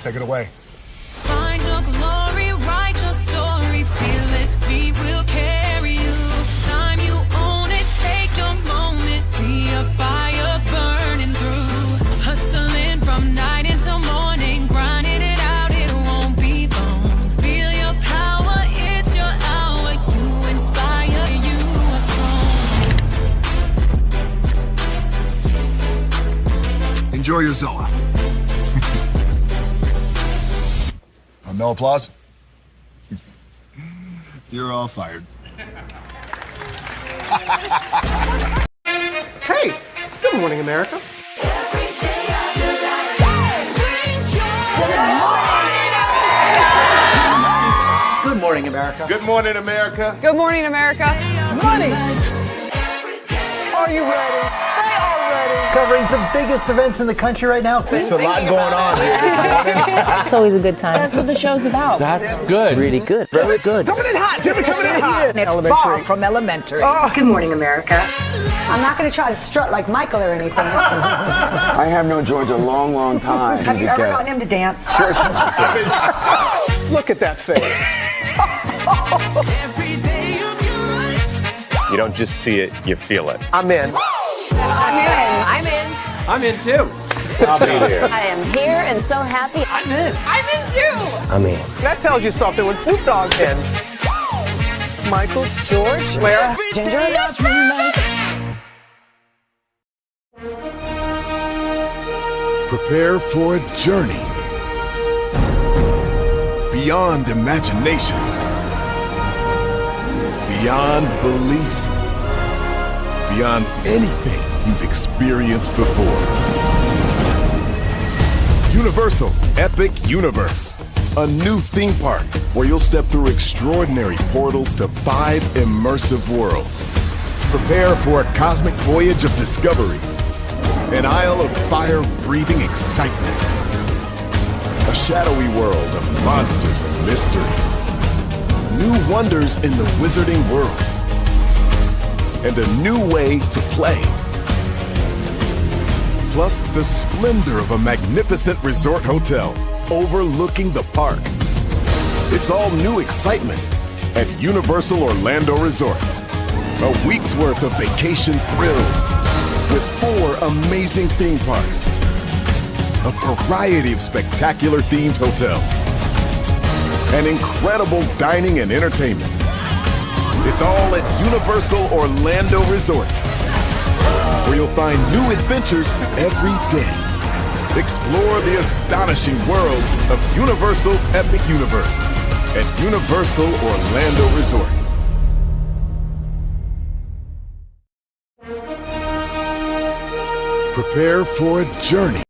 Take it away. Find your glory, write your story, fearless feet will carry you. Time you own it, take your moment, be a fire burning through. Hustling from night until morning, grinding it out, it won't be long. Feel your power, it's your hour, you inspire, you are strong. Enjoy your Zola. No applause? You're all fired. Hey, good morning, America. Good morning, America. Good morning, America. Good morning, America. Money! Are you ready? They are ready. Covering the biggest events in the country right now. There's a lot going on here this morning. It's always a good time. That's what the show's about. That's good. Really good. Very good. Coming in hot. Jimmy coming in hot. It's far from elementary. Good morning, America. I'm not going to try to strut like Michael or anything. I have known George a long, long time. Have you ever gotten him to dance? Look at that face. You don't just see it, you feel it. I'm in. I'm in. I'm in too. I'll be there. I am here and so happy. I'm in. I'm in too. I'm in. That tells you something when Snoop Dogg's in. Michael, George, where? Ginger. Prepare for a journey beyond imagination, beyond belief, beyond anything you've experienced before. Universal Epic Universe, a new theme park where you'll step through extraordinary portals to 5 immersive worlds. Prepare for a cosmic voyage of discovery, an isle of fire-breathing excitement, a shadowy world of monsters and mystery, new wonders in the wizarding world, and a new way to play. Plus the splendor of a magnificent resort hotel overlooking the park. It's all new excitement at Universal Orlando Resort. A week's worth of vacation thrills with 4 amazing theme parks, a variety of spectacular themed hotels, and incredible dining and entertainment. It's all at Universal Orlando Resort, where you'll find new adventures every day. Explore the astonishing worlds of Universal Epic Universe at Universal Orlando Resort. Prepare for a journey.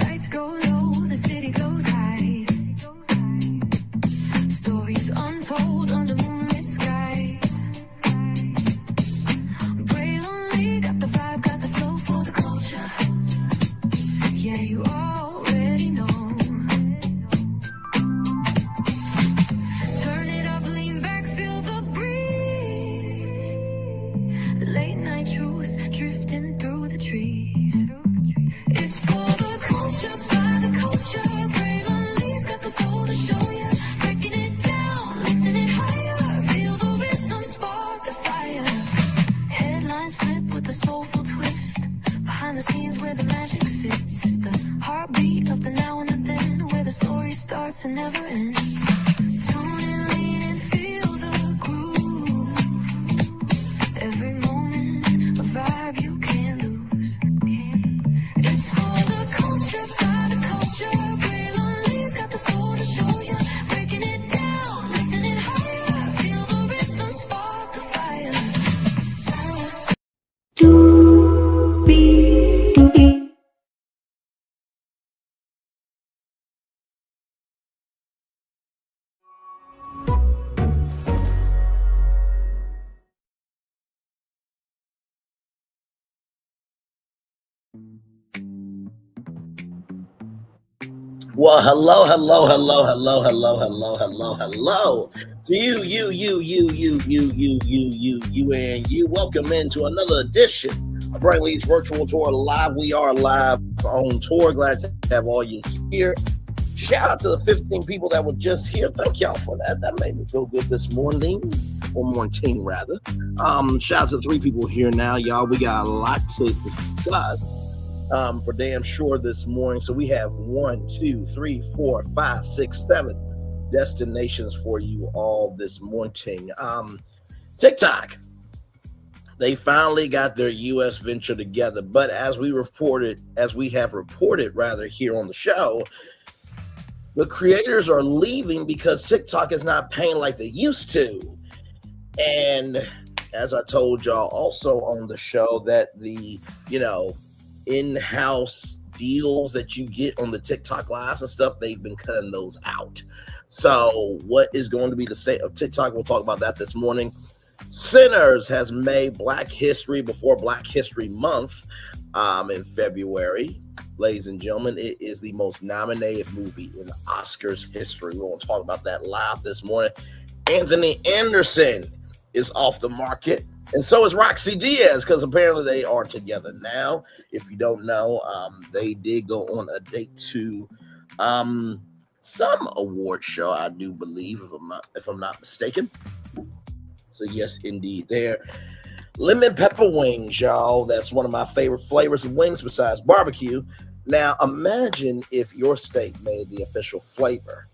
Lights go low, the city goes high. Stories untold under moonlit skies. Pray lonely, got the vibe, got the flow for the culture. Yeah, you already know. Turn it up, lean back, feel the breeze. Late night truths drifting through the trees. It's for the culture, by the culture. Braylonly's got the soul to show ya. Breaking it down, lifting it higher. Feel the rhythm, spark the fire. Headlines flip with a soulful twist. Behind the scenes where the magic sits. It's the heartbeat of the now and the then, where the story starts and never ends. Tune in, lean and feel the groove. Every moment, a vibe you can't lose. It's for the culture, by the culture. Braylonly's got the soul to show ya. Breaking it down, lifting it higher. Feel the rhythm, spark the fire. Well, hello to you, and you. Welcome into another edition of Brainley's Virtual Tour Live. We are live on tour. Glad to have all you here. Shout out to the 15 people that were just here. Thank y'all for that. That made me feel good this morning, or morning rather. Shout out to the 3 people here now, y'all. We got a lot to discuss. For damn sure this morning. So we have 1, 2, 3, 4, 5, 6, 7 destinations for you all this morning. TikTok, they finally got their U.S. venture together, but as we have reported rather here on the show, the creators are leaving because TikTok is not paying like they used to. And as I told y'all also on the show, that the in-house deals that you get on the TikTok lives and stuff, they've been cutting those out. So what is going to be the state of TikTok? We'll talk about that this morning. Sinners has made Black History before Black History Month in February. Ladies and gentlemen, it is the most nominated movie in Oscars history. We're going to talk about that live this morning. Anthony Anderson is off the market. And so is Roxy Diaz, because apparently they are together now. If you don't know, they did go on a date to some award show, I do believe, if I'm not mistaken. So yes, indeed, they're lemon pepper wings, y'all. That's one of my favorite flavors of wings besides barbecue. Now, imagine if your state made the official flavor.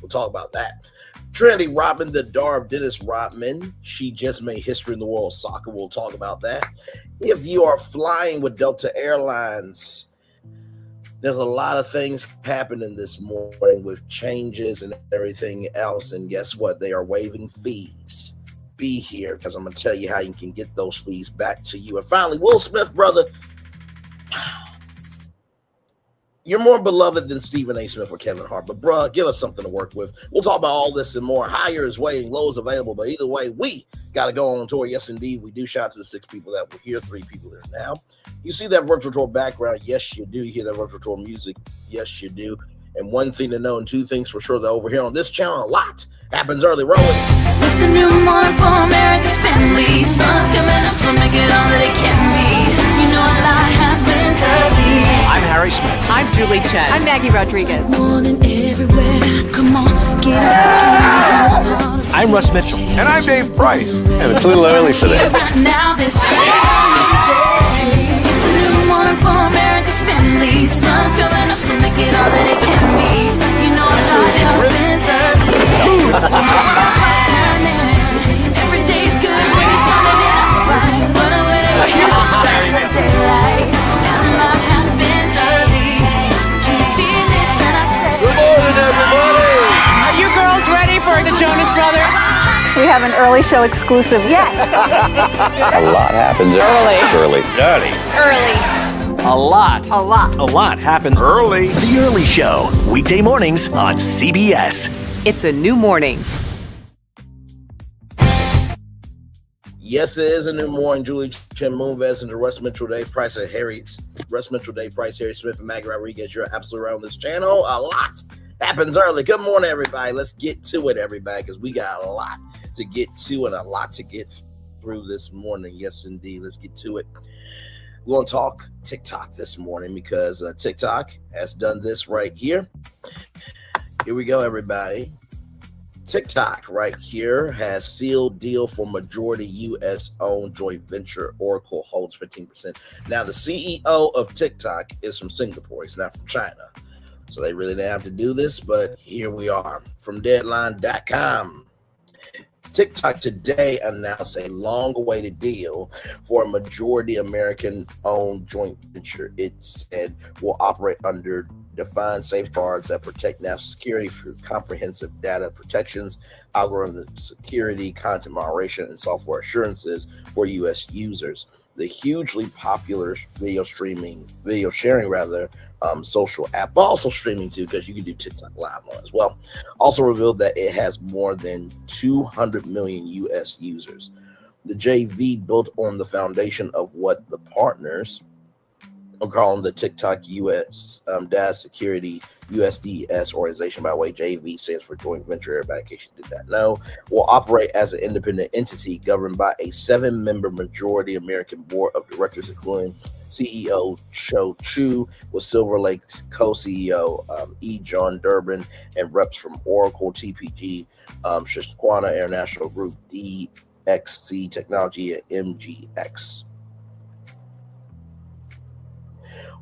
We'll talk about that. Trinity Rodman, the daughter of Dennis Rodman. She just made history in the world of soccer. We'll talk about that. If you are flying with Delta Airlines, there's a lot of things happening this morning with changes and everything else. And guess what? They are waiving fees. Be here, because I'm going to tell you how you can get those fees back to you. And finally, Will Smith, brother, you're more beloved than Stephen A. Smith or Kevin Hart, but bruh, give us something to work with. We'll talk about all this and more. Higher is waiting, low is available, but either way, we got to go on tour. Yes, indeed, we do. Shout out to the 6 people that were here, 3 people here now. You see that virtual tour background? Yes, you do. You hear that virtual tour music? Yes, you do. And one thing to know and 2 things for sure, that over here on this channel, a lot happens early. Roll it. It's a new morning for America's family. Sun's coming up, so make it all that it can be. You know a lot happens early. I'm Harry Smith. I'm Julie Chen. I'm Maggie Rodriguez. Morning everywhere. Come on, get up. I'm Russ Mitchell. And I'm Dave Price. And it's a little early for this. Right now, this it's a new morning for America's family. Sun's coming up, so make it all that it can be. You know a lot happens early. Every day's good when you started it out right. But whatever you do, the daylight. And a lot happens early. Can you feel it when I say? Good morning, everybody. Are you girls ready for the Jonas Brothers? We have an early show exclusive. Yes. A lot happens early. A lot happens Early. The Early Show, weekday mornings on CBS. It's a new morning. Yes, it is a new morning. Julie Chen, Moonves, and the Russ Mitchell, Dave Price, and Harry Smith, and Maggie Rodriguez. You're absolutely right on this channel. A lot happens early. Good morning, everybody. Let's get to it, everybody, because we got a lot to get to and a lot to get through this morning. Yes, indeed. Let's get to it. We're going to talk TikTok this morning because TikTok has done this right here. Here we go, everybody. TikTok right here has sealed deal for majority U.S.-owned joint venture. Oracle holds 15%. Now, the CEO of TikTok is from Singapore. He's not from China. So they really didn't have to do this, but here we are. From Deadline.com, TikTok today announced a long-awaited deal for a majority American-owned joint venture. It said will operate under defined safeguards that protect national security through comprehensive data protections, algorithm security, content moderation, and software assurances for U.S. users. The hugely popular video sharing social app, but also streaming too, because you can do TikTok live on as well, also revealed that it has more than 200 million U.S. users. The JV built on the foundation of what the partners I'm calling the TikTok U.S. Data Security USDS organization, by the way. JV stands for Joint Venture, everybody, in case you did not know, will operate as an independent entity governed by a 7-member majority American board of directors, including CEO Cho Chu, with Silver Lake's co-CEO E. John Durbin, and reps from Oracle, TPG, Susquehanna International Group, DXC Technology, and MGX.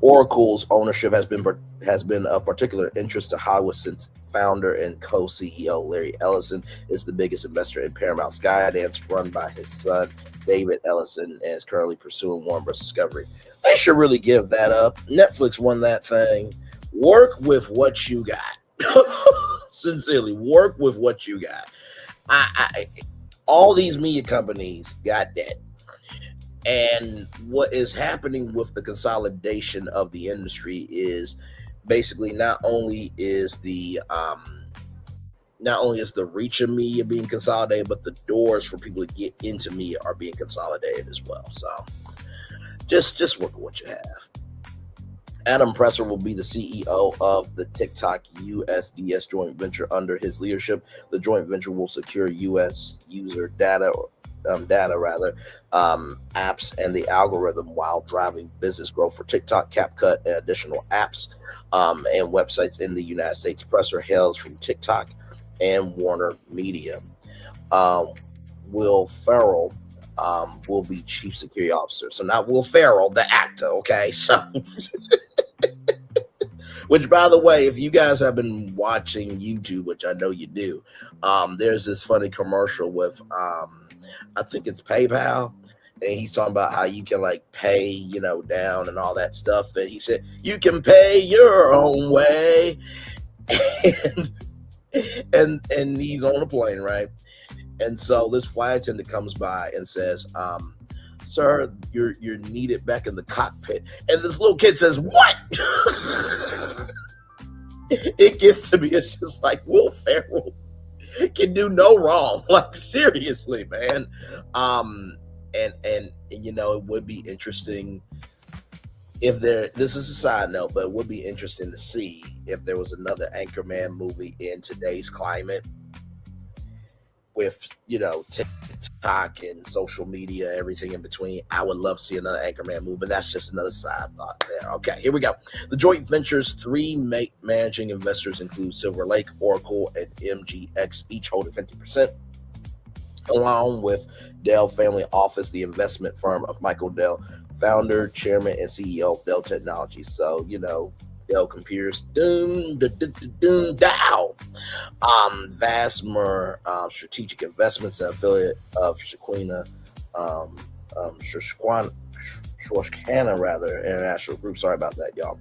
Oracle's ownership has been of particular interest to Hollywood since founder and co-CEO Larry Ellison is the biggest investor in Paramount Skydance, run by his son David Ellison, and is currently pursuing Warner Bros. Discovery. They should really give that up. Netflix won that thing. Work with what you got. Sincerely, work with what you got. All these media companies got debt. And what is happening with the consolidation of the industry is basically not only is the reach of media being consolidated, but the doors for people to get into media are being consolidated as well. So just work with what you have. Adam Presser will be the CEO of the TikTok USDS joint venture. Under his leadership, the joint venture will secure U.S. user data, apps, and the algorithm while driving business growth for TikTok, CapCut, and additional apps and websites in the United States. Presser hails from TikTok and Warner Media. Will Ferrell will be chief security officer. So not Will Ferrell, the actor, okay? So, which, by the way, if you guys have been watching YouTube, which I know you do, there's this funny commercial with, I think it's PayPal, and he's talking about how you can like pay, down and all that stuff. And he said, you can pay your own way. And he's on a plane, right? And so this flight attendant comes by and says, sir, you're needed back in the cockpit. And this little kid says, what? It gets to me, it's just like Will Ferrell can do no wrong. Like, seriously, man. And it would be interesting if this is a side note, but it would be interesting to see if there was another Anchorman movie in today's climate with, TikTok and social media, everything in between. I would love to see another Anchorman movie, but that's just another side thought there. Okay, here we go. The joint venture's 3 managing investors include Silver Lake, Oracle, and MGX, each holding 50%, along with Dell Family Office, the investment firm of Michael Dell, founder, chairman, and CEO of Dell Technologies. So, Dell Computers, down. Vasmer Strategic Investments, an affiliate of Susquehanna International Group. Sorry about that, y'all.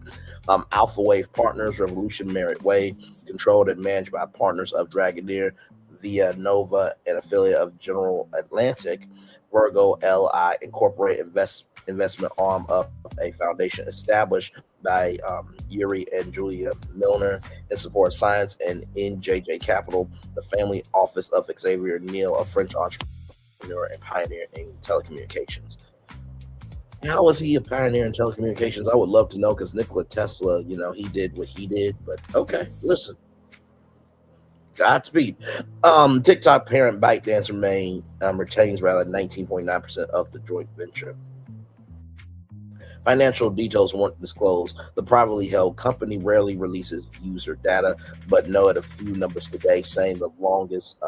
Alpha Wave Partners, Revolution Merit Way, controlled and managed by partners of Dragoneer, Via Nova, an affiliate of General Atlantic. Virgo LI Incorporated investment arm of a foundation established by Yuri and Julia Milner in support of science, and NJJ Capital, the family office of Xavier Niel, a French entrepreneur and pioneer in telecommunications. How was he a pioneer in telecommunications? I would love to know, because Nikola Tesla, he did what he did, but okay, listen. Godspeed. TikTok parent ByteDance retains 19.9% of the joint venture. Financial details weren't disclosed. The privately held company rarely releases user data, but noted a few numbers today, saying the longest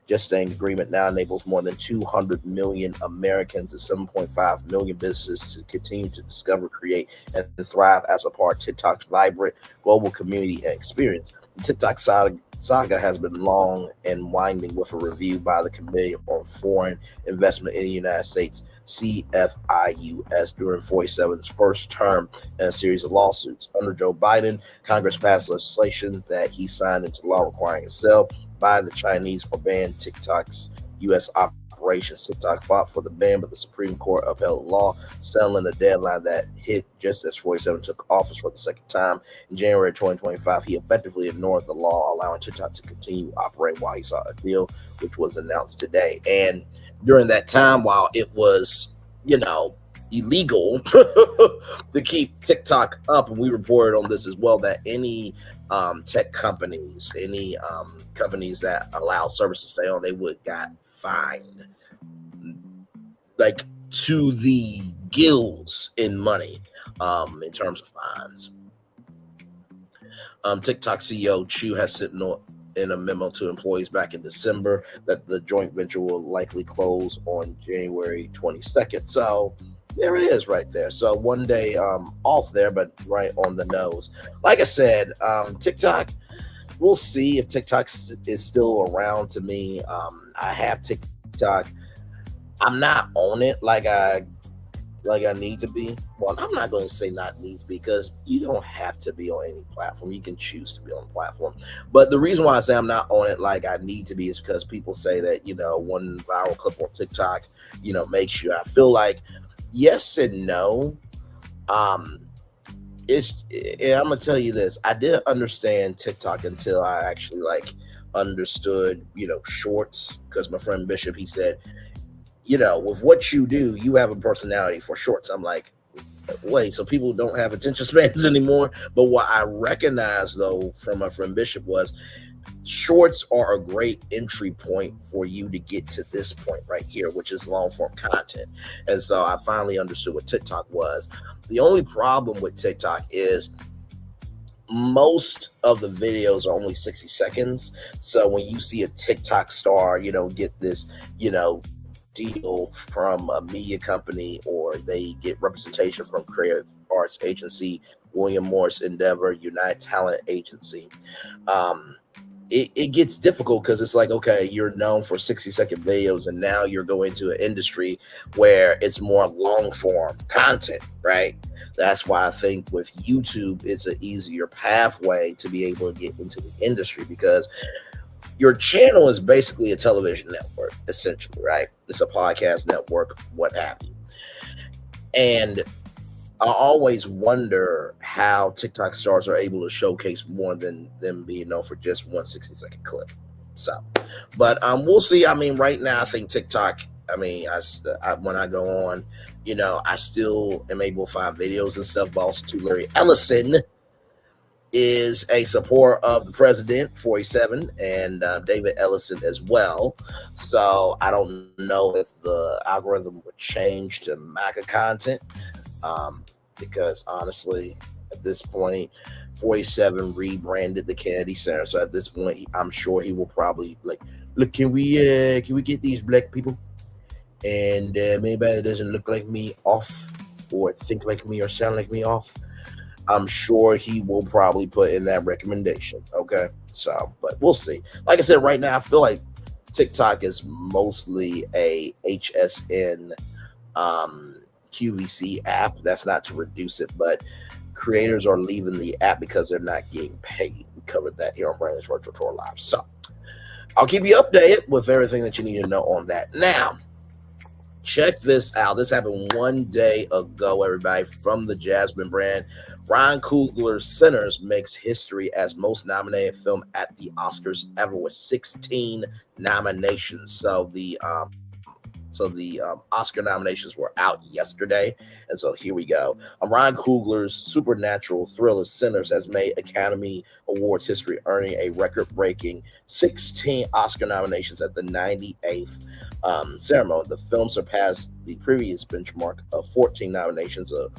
gestating agreement now enables more than 200 million Americans and 7.5 million businesses to continue to discover, create, and thrive as a part of TikTok's vibrant global community and experience. The TikTok saga has been long and winding, with a review by the Committee on Foreign Investment in the United States, CFIUS, during 47's first term, and a series of lawsuits. Under Joe Biden, Congress passed legislation that he signed into law requiring a sale by the Chinese or ban TikTok's U.S. operations. TikTok fought for the ban, but the Supreme Court upheld the law, settling a deadline that hit just as 47 took office for the second time. In January 2025, he effectively ignored the law, allowing TikTok to continue operating while he sought a deal, which was announced today. And during that time, while it was, illegal to keep TikTok up. And we reported on this as well, that any tech companies, any companies that allow service to stay on, they would got fined like to the gills in money in terms of fines. TikTok CEO Chu has sent in a memo to employees back in December that the joint venture will likely close on January 22nd. So there it is right there. So one day off there, but right on the nose. Like I said, TikTok, we'll see if TikTok is still around. To me, I have TikTok. I'm not on it like I need to be. Well, I'm not going to say not need to be, because you don't have to be on any platform. You can choose to be on a platform. But the reason why I say I'm not on it like I need to be is because people say that, one viral clip on TikTok, makes you. I feel like yes and no. I'm gonna tell you this. I didn't understand TikTok until I actually understood, shorts, because my friend Bishop, he said, with what you do, you have a personality for shorts. I'm like, wait, so people don't have attention spans anymore? But what I recognized, though, from my friend Bishop was shorts are a great entry point for you to get to this point right here, which is long form content. And so I finally understood what TikTok was. The only problem with TikTok is most of the videos are only 60 seconds. So when you see a TikTok star, get this, deal from a media company, or they get representation from creative arts agency, William Morris Endeavor, Unite Talent Agency, it gets difficult, because it's like, okay, you're known for 60-second videos, and now you're going to an industry where it's more long form content, right? That's why I think with YouTube, it's an easier pathway to be able to get into the industry, because your channel is basically a television network, essentially, right? It's a podcast network, what have you. And I always wonder how TikTok stars are able to showcase more than them being known for just one 60-second clip. So, but we'll see. I mean, right now, I think TikTok, when I go on, I still am able to find videos and stuff, but also too, Larry Ellison is a supporter of the president, 47, and David Ellison as well. So I don't know if the algorithm would change to MAGA content, because honestly, at this point, 47 rebranded the Kennedy Center. So at this point, I'm sure he will probably look, can we get these black people and anybody that doesn't look like me off, or think like me, or sound like me off? I'm sure he will probably put in that recommendation. Okay. So, but we'll see. Like I said, right now, I feel like TikTok is mostly a HSN QVC app. That's not to reduce it, but creators are leaving the app because they're not getting paid. We covered that here on Brandon's Virtual Tour Live. So I'll keep you updated with everything that you need to know on that. Now, check this out. This happened one day ago, everybody, from the Jasmine brand. Ryan Coogler's Sinners makes history as most nominated film at the Oscars ever, with 16 nominations. So the Oscar nominations were out yesterday, and so here we go. Ryan Coogler's supernatural thriller Sinners has made Academy Awards history, earning a record-breaking 16 Oscar nominations at the 98th ceremony. The film surpassed the previous benchmark of 14 nominations, a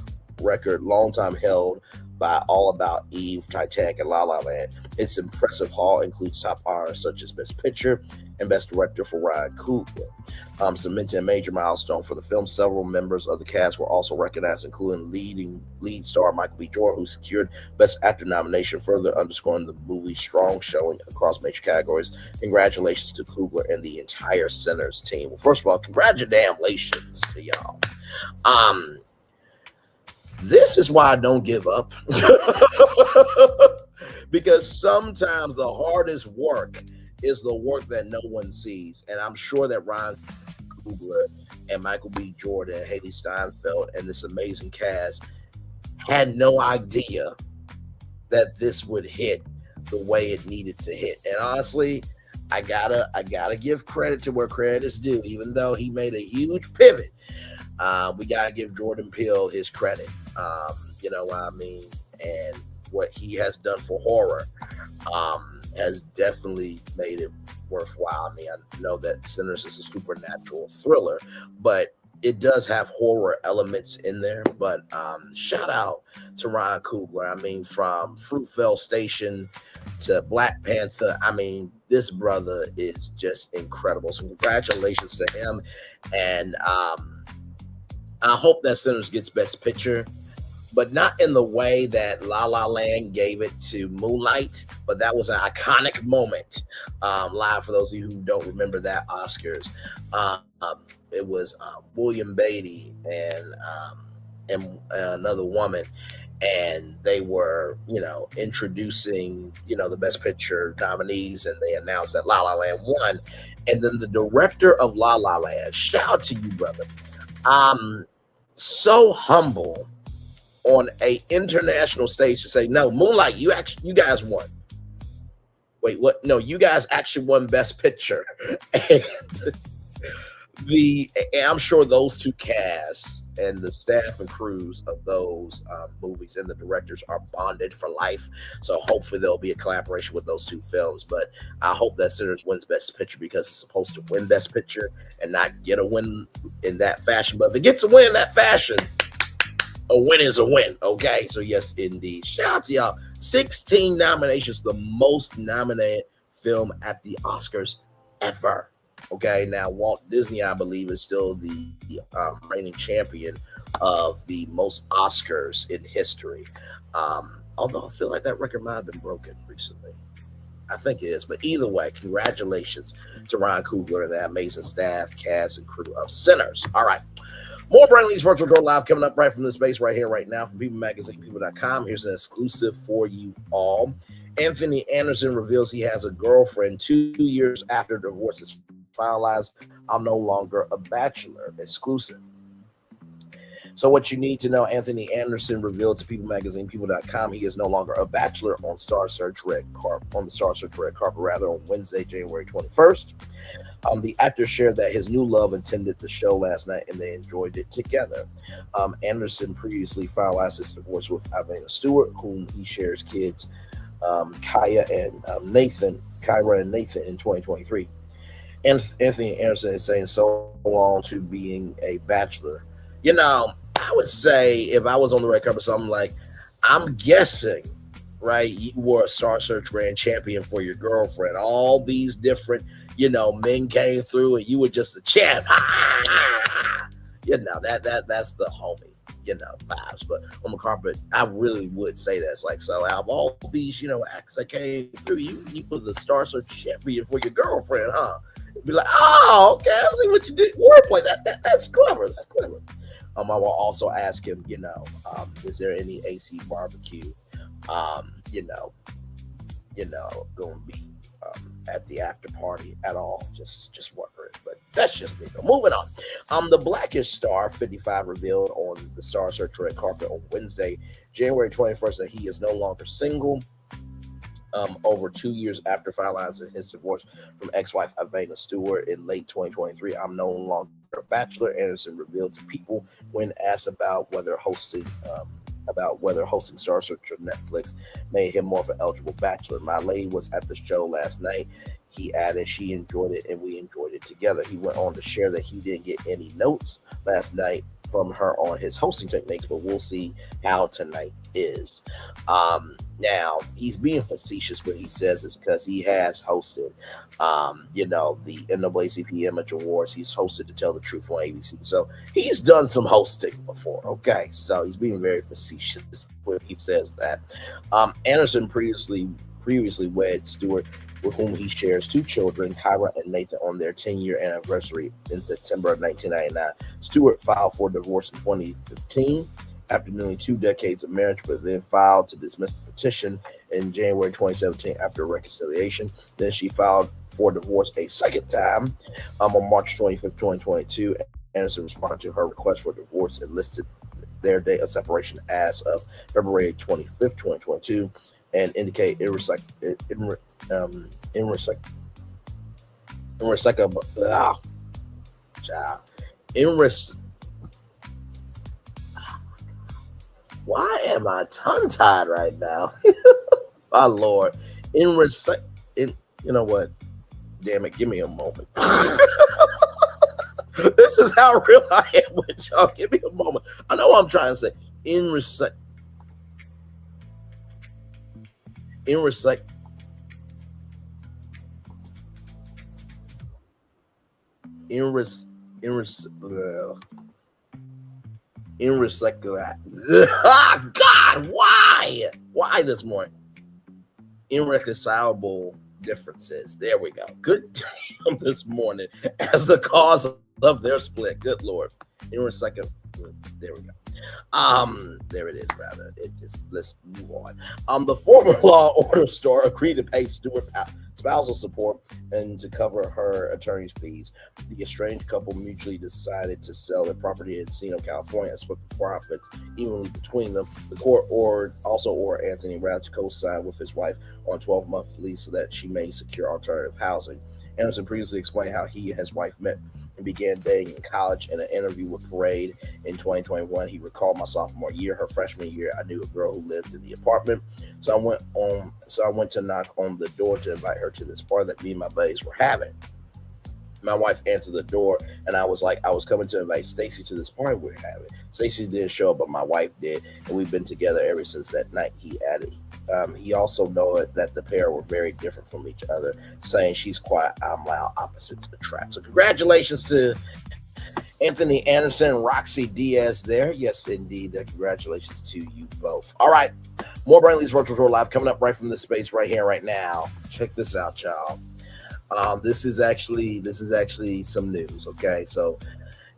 record long time held by All About Eve, Titanic, and La La Land. Its impressive haul includes top honors such as Best Picture and Best Director for Ryan Coogler, cementing a major milestone for the film. Several members of the cast were also recognized, including lead star Michael B. Jordan, who secured Best Actor nomination, further underscoring the movie's strong showing across major categories. Congratulations to Coogler and the entire Sinners team. Well, first of all, congratulations to y'all. This is why I don't give up. Because sometimes the hardest work is the work that no one sees. And I'm sure that Ryan Coogler and Michael B. Jordan and Haley Steinfeld and this amazing cast had no idea that this would hit the way it needed to hit. And honestly, I gotta give credit to where credit is due, even though he made a huge pivot. We gotta give Jordan Peele his credit. You know what I mean? And what he has done for horror has definitely made it worthwhile. I mean, I know that Sinners is a supernatural thriller, but it does have horror elements in there. But shout out to Ryan Coogler. I mean, from Fruitvale Station to Black Panther, I mean, this brother is just incredible. So congratulations to him. And I hope that Sinners gets Best Picture, but not in the way that La La Land gave it to Moonlight, but that was an iconic moment. Live, for those of you who don't remember that Oscars. It was William Beatty and another woman, and they were, introducing, the Best Picture nominees, and they announced that La La Land won. And then the director of La La Land, shout out to you, brother. So humble on a international stage to say, no, Moonlight, you guys won. Wait, what? No, you guys actually won Best Picture. And I'm sure those two casts and the staff and crews of those movies and the directors are bonded for life. So hopefully there'll be a collaboration with those two films. But I hope that Sinners wins Best Picture, because it's supposed to win Best Picture and not get a win in that fashion. But if it gets a win in that fashion, a win is a win. Okay, so yes, indeed. Shout out to y'all. 16 nominations, the most nominated film at the Oscars ever. Okay, now Walt Disney, I believe, is still the reigning champion of the most Oscars in history. Although I feel like that record might have been broken recently. I think it is. But either way, congratulations to Ryan Coogler and that amazing staff, cast, and crew of Sinners. All right. More Brand Lee's Virtual Draw Live coming up right from this space right here, right now, from People Magazine, People.com. Here's an exclusive for you all. Anthony Anderson reveals he has a girlfriend 2 years after divorce is finalized. I'm no longer a bachelor. Exclusive. So what you need to know, Anthony Anderson revealed to People Magazine, People.com, he is no longer a bachelor on the Star Search Red Carpet on Wednesday, January 21st. The actor shared that his new love attended the show last night and they enjoyed it together. Anderson previously finalized his divorce with Ivana Stewart, whom he shares kids, Kyra and Nathan in 2023. And Anthony Anderson is saying so long to being a bachelor. I would say if I was on the red carpet, something like, I'm guessing, right, you were a Star Search Grand Champion for your girlfriend. All these different, men came through and you were just a champ. That's the homie, vibes. But on the carpet, I really would say that's like, so out of all these, acts that came through, you were the Star Search Champion for your girlfriend, huh? It'd be like, oh, okay, I see what you did. Wordplay, that's clever. That's clever. I will also ask him, is there any AC barbecue, going to be at the after party at all? Just wondering, but that's just me. Moving on. The Blackish Star 55 revealed on the Star Search Red Carpet on Wednesday, January 21st, that he is no longer single. Over 2 years after finalizing his divorce from ex-wife Ivana Stewart in late 2023, I'm no longer a bachelor, Anderson revealed to People when asked about whether hosting Star Search on Netflix made him more of an eligible bachelor. My lady was at the show last night. He added she enjoyed it and we enjoyed it together. He went on to share that he didn't get any notes last night from her on his hosting techniques, but we'll see how tonight is. Now, he's being facetious when he says this because he has hosted, the NAACP Image Awards. He's hosted To Tell the Truth on ABC. So he's done some hosting before. Okay, so he's being very facetious when he says that. Anderson previously wed Stewart, with whom he shares two children, Kyra and Nathan, on their 10-year anniversary in September of 1999. Stewart filed for divorce in 2015 after nearly 2 decades of marriage, but then filed to dismiss the petition in January 2017 after reconciliation. Then she filed for divorce a second time on March 25th, 2022. Anderson responded to her request for divorce and listed their date of separation as of February 25th, 2022, and indicate Why am I tongue-tied right now? My Lord. You know what? Damn it, give me a moment. This is how real I am with y'all. Give me a moment. I know what I'm trying to say. God, why? Why this morning? Irreconcilable differences. There we go. Good damn this morning as the cause of their split. Good Lord. There we go. There it is, rather. Let's move on. The former Law Order star agreed to pay Stewart spousal support and to cover her attorney's fees. The estranged couple mutually decided to sell their property in Encino, California, and split the profits evenly between them. The court also ordered Anthony Rodman to co-sign with his wife on a 12-month lease so that she may secure alternative housing. Anderson previously explained how he and his wife met and began dating in college. In an interview with Parade in 2021, he recalled, my sophomore year, her freshman year, I knew a girl who lived in the apartment. So I went to knock on the door to invite her to this party that me and my buddies were having. My wife answered the door, and I was like, I was coming to invite Stacy to this party we're having. Stacy didn't show up, but my wife did, and we've been together ever since that night, he added. He also noted that the pair were very different from each other, saying she's quiet, I'm loud, opposites attract. So congratulations to Anthony Anderson and Roxy Diaz there. Yes, indeed. Congratulations to you both. All right. More Brainley's Virtual Tour Live coming up right from this space right here, right now. Check this out, y'all. This is actually some news, okay? So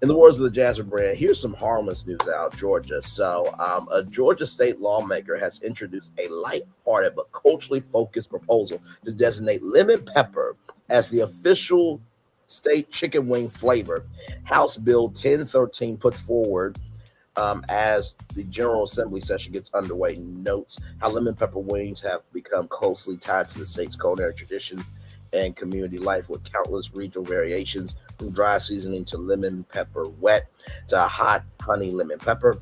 in the words of the Jasmine brand, here's some harmless news out of Georgia. So a Georgia state lawmaker has introduced a lighthearted but culturally focused proposal to designate lemon pepper as the official state chicken wing flavor. House Bill 1013 puts forward as the General Assembly session gets underway, notes how lemon pepper wings have become closely tied to the state's culinary tradition and community life, with countless regional variations from dry seasoning to lemon pepper wet to hot honey lemon pepper.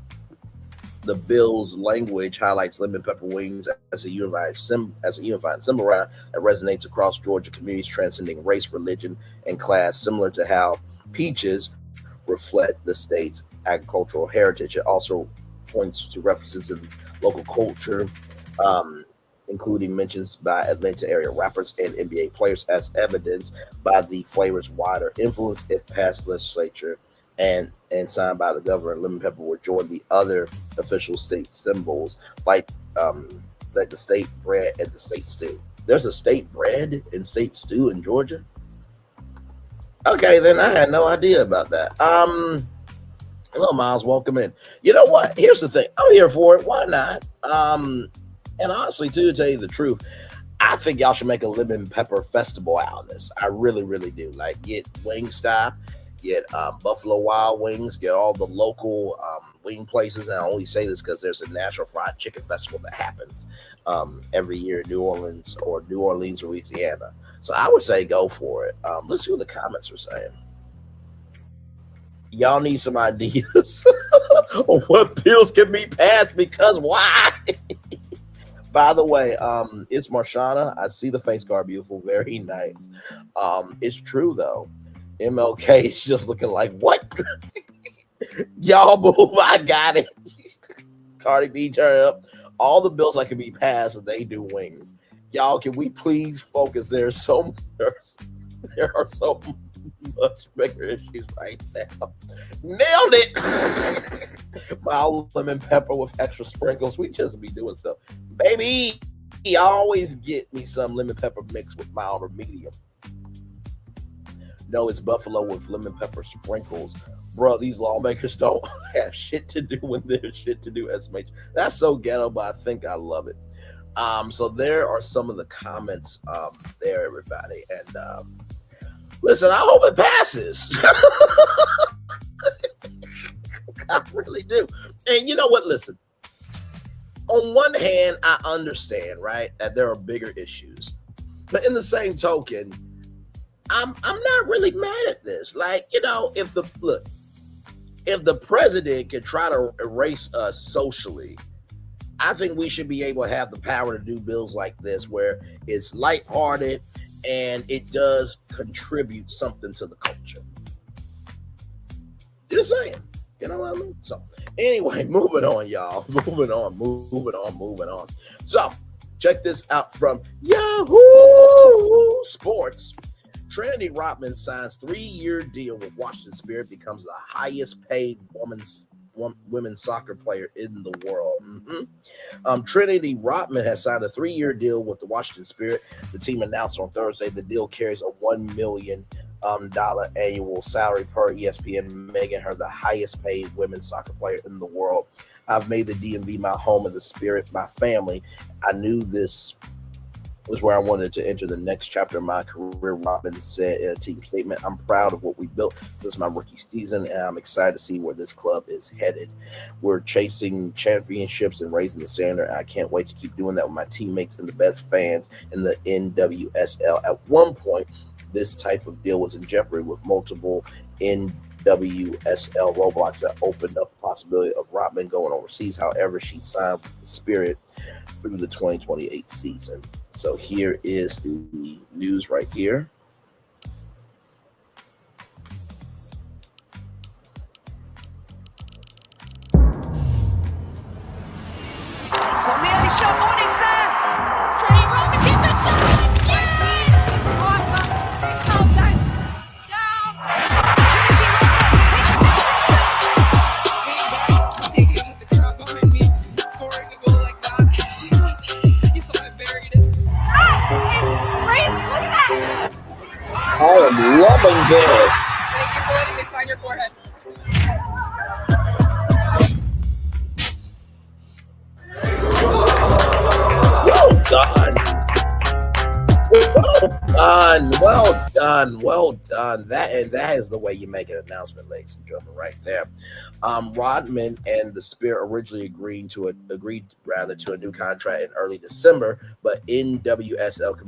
The bill's language highlights lemon pepper wings as a unified symbol that resonates across Georgia communities, transcending race, religion, and class, similar to how peaches reflect the state's agricultural heritage. It also points to references in local culture, including mentions by Atlanta area rappers and NBA players, as evidenced by the flavor's wider influence. If passed legislature and signed by the governor, lemon pepper would join the other official state symbols like the state bread and the state stew. There's a state bread and state stew in Georgia? Okay, then I had no idea about that. Hello, Miles. Welcome in. You know what? Here's the thing. I'm here for it. Why not? And honestly, to tell you the truth, I think y'all should make a lemon pepper festival out of this. I really, really do. Like, get Wingstop, get Buffalo Wild Wings, get all the local wing places. And I only say this because there's a National Fried Chicken Festival that happens every year in New Orleans, Louisiana. So I would say go for it. Let's see what the comments are saying. Y'all need some ideas on what bills can be passed, because why? By the way, it's Marshana. I see the face card, beautiful, very nice. It's true though. MLK is just looking like, what? Y'all move, I got it. Cardi B, turn up. All the bills that can be passed, and they do wings. Y'all, can we please focus? There are so much bigger issues right now. Nailed it. Mild lemon pepper with extra sprinkles. We just be doing stuff. Baby, he always get me some lemon pepper mixed with mild or medium. No, it's buffalo with lemon pepper sprinkles. Bro, these lawmakers don't have shit to do when there's shit to do, SMH. That's so ghetto, but I think I love it. So there are some of the comments there, everybody. And listen, I hope it passes. I really do. And you know what? Listen, on one hand, I understand, right, that there are bigger issues. But in the same token, I'm not really mad at this. Like, you know, if the president can try to erase us socially I think we should be able to have the power to do bills like this where it's lighthearted and it does contribute something to the culture. Just saying. You know what I mean? So anyway, moving on, y'all. Moving on. So check this out from Yahoo Sports. Trinity Rodman signs 3-year deal with Washington Spirit, becomes the highest paid women's soccer player in the world. Trinity Rodman has signed a 3-year deal with the Washington Spirit. The team announced on Thursday the deal carries a $1 million annual salary per ESPN, making her the highest paid women's soccer player in the world. I've made the DMV my home and the Spirit my family. I knew this was where I wanted to enter the next chapter of my career, Rodman said in a team statement. I'm proud of what we built since my rookie season, and I'm excited to see where this club is headed. We're chasing championships and raising the standard. I can't wait to keep doing that with my teammates and the best fans in the NWSL. At one point, this type of deal was in jeopardy with multiple NWSL roadblocks that opened up the possibility of Rodman going overseas. However, she signed with the Spirit through the 2028 season. So here is the news right here. It's only a shot on his there. Trinity Rodman gets a shot. Yes! Awesome. Countdown. Trinity Rodman taking with the crowd behind me, scoring a goal like that. You saw it buried. Crazy, look at that! I am loving this. Thank you for letting me sign your forehead. Well done. That is the way you make an announcement, ladies and gentlemen, right there. Rodman and the Spirit originally agreed to a new contract in early December, but NWSL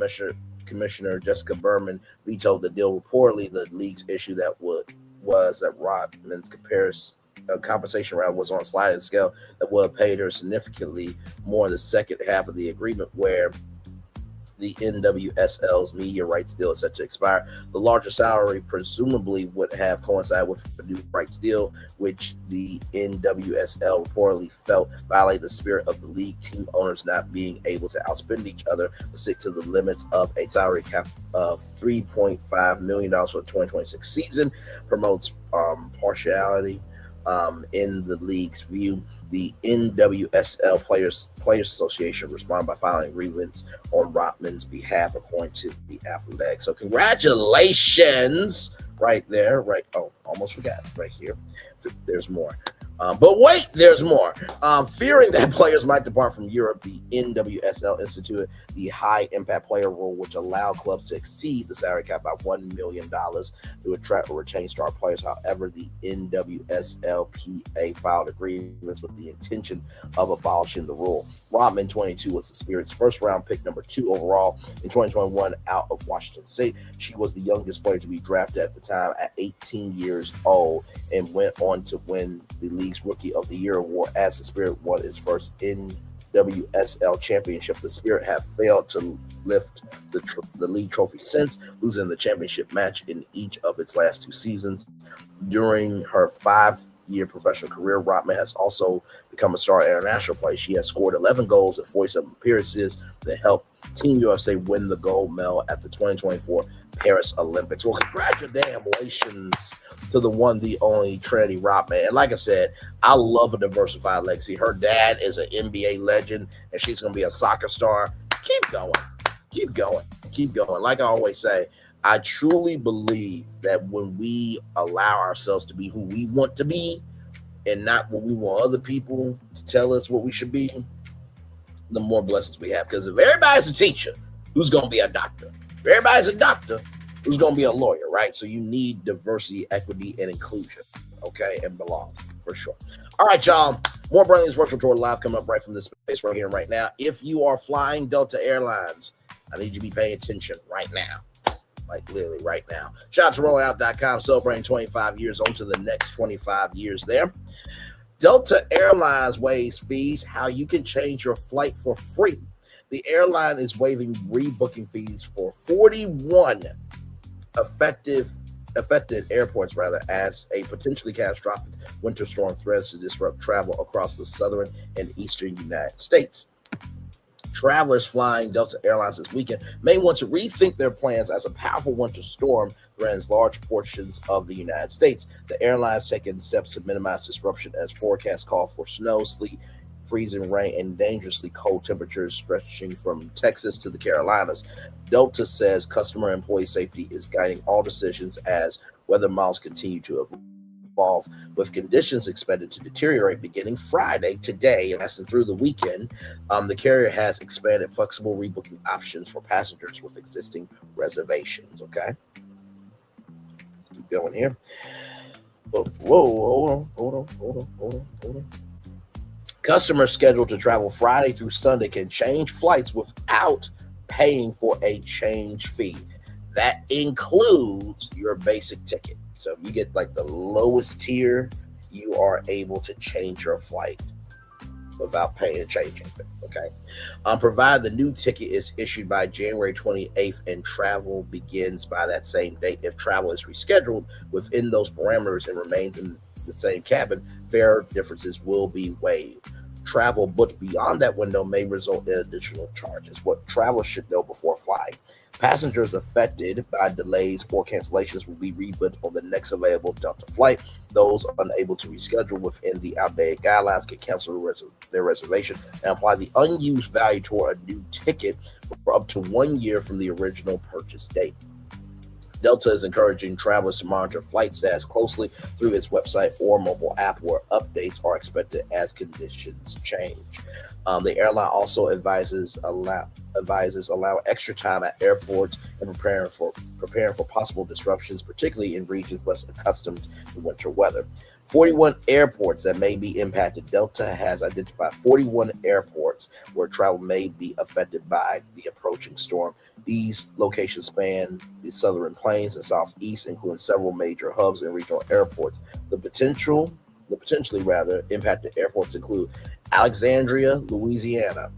Commissioner Jessica Berman vetoed the deal. Reportedly, the league's issue that was that Rodman's compensation round was on a sliding scale that would have paid her significantly more in the second half of the agreement, where the NWSL's media rights deal is set to expire. The larger salary presumably would have coincided with the new rights deal, which the NWSL reportedly felt violated the spirit of the league, team owners not being able to outspend each other, but stick to the limits of a salary cap of $3.5 million for the 2026 season, promotes partiality in the league's view. The NWSL Players Association responded by filing grievance on Rodman's behalf, according to the Athletic. So congratulations right there. Right. Oh, almost forgot right here. There's more. But wait, there's more. Fearing that players might depart from Europe, the NWSL instituted the high impact player rule, which allowed clubs to exceed the salary cap by $1 million to attract or retain star players. However, the NWSLPA filed a grievance with the intention of abolishing the rule. Rodman, 22, was the Spirit's first round pick, number 2 overall in 2021 out of Washington State. She was the youngest player to be drafted at the time at 18 years old and went on to win the league's Rookie of the Year award as the Spirit won its first NWSL championship. The Spirit have failed to lift the league trophy since, losing the championship match in each of its last 2 seasons. During her 5-year professional career, Rodman has also become a star international player. She has scored 11 goals in 47 appearances that helped Team USA win the gold medal at the 2024 Paris Olympics. Well, congratulations to the one, the only Trinity Rodman. And like I said, I love a diversified legacy. Her dad is an NBA legend, and she's going to be a soccer star. Keep going. Keep going. Keep going. Like I always say, I truly believe that when we allow ourselves to be who we want to be and not what we want other people to tell us what we should be, the more blessings we have. Because if everybody's a teacher, who's going to be a doctor? If everybody's a doctor, who's going to be a lawyer, right? So you need diversity, equity, and inclusion, okay, and belong, for sure. All right, y'all. More Brilliance Virtual Tour Live coming up right from this space right here and right now. If you are flying Delta Airlines, I need you to be paying attention right now. Like literally right now. Shout out to rollout.com, celebrating 25 years on to the next 25 years there. Delta Airlines waives fees, how you can change your flight for free. The airline is waiving rebooking fees for 41 affected airports as a potentially catastrophic winter storm threatens to disrupt travel across the southern and eastern United States. Travelers flying Delta Airlines this weekend may want to rethink their plans as a powerful winter storm threatens large portions of the United States. The airline's taking steps to minimize disruption as forecasts call for snow, sleet, freezing rain, and dangerously cold temperatures stretching from Texas to the Carolinas. Delta says customer and employee safety is guiding all decisions as weather models continue to evolve, with conditions expected to deteriorate beginning Friday, today, lasting through the weekend. The carrier has expanded flexible rebooking options for passengers with existing reservations. Okay, keep going here. Whoa, hold on. Customers scheduled to travel Friday through Sunday can change flights without paying for a change fee. That includes your basic ticket. So if you get like the lowest tier, you are able to change your flight without paying a changing fee. Okay. Provided the new ticket is issued by January 28th and travel begins by that same date. If travel is rescheduled within those parameters and remains in the same cabin, fare differences will be waived. Travel booked beyond that window may result in additional charges. What travelers should know before flying: passengers affected by delays or cancellations will be rebooked on the next available Delta flight. Those unable to reschedule within the outdated guidelines can cancel their reservation and apply the unused value toward a new ticket for up to 1 year from the original purchase date. Delta is encouraging travelers to monitor flight status closely through its website or mobile app, where updates are expected as conditions change. The airline also advises allow extra time at airports and preparing for possible disruptions, particularly in regions less accustomed to winter weather. 41 airports that may be impacted. Delta has identified 41 airports where travel may be affected by the approaching storm. These locations span the southern plains and southeast, including several major hubs and regional airports. The potentially impacted airports include Alexandria, Louisiana;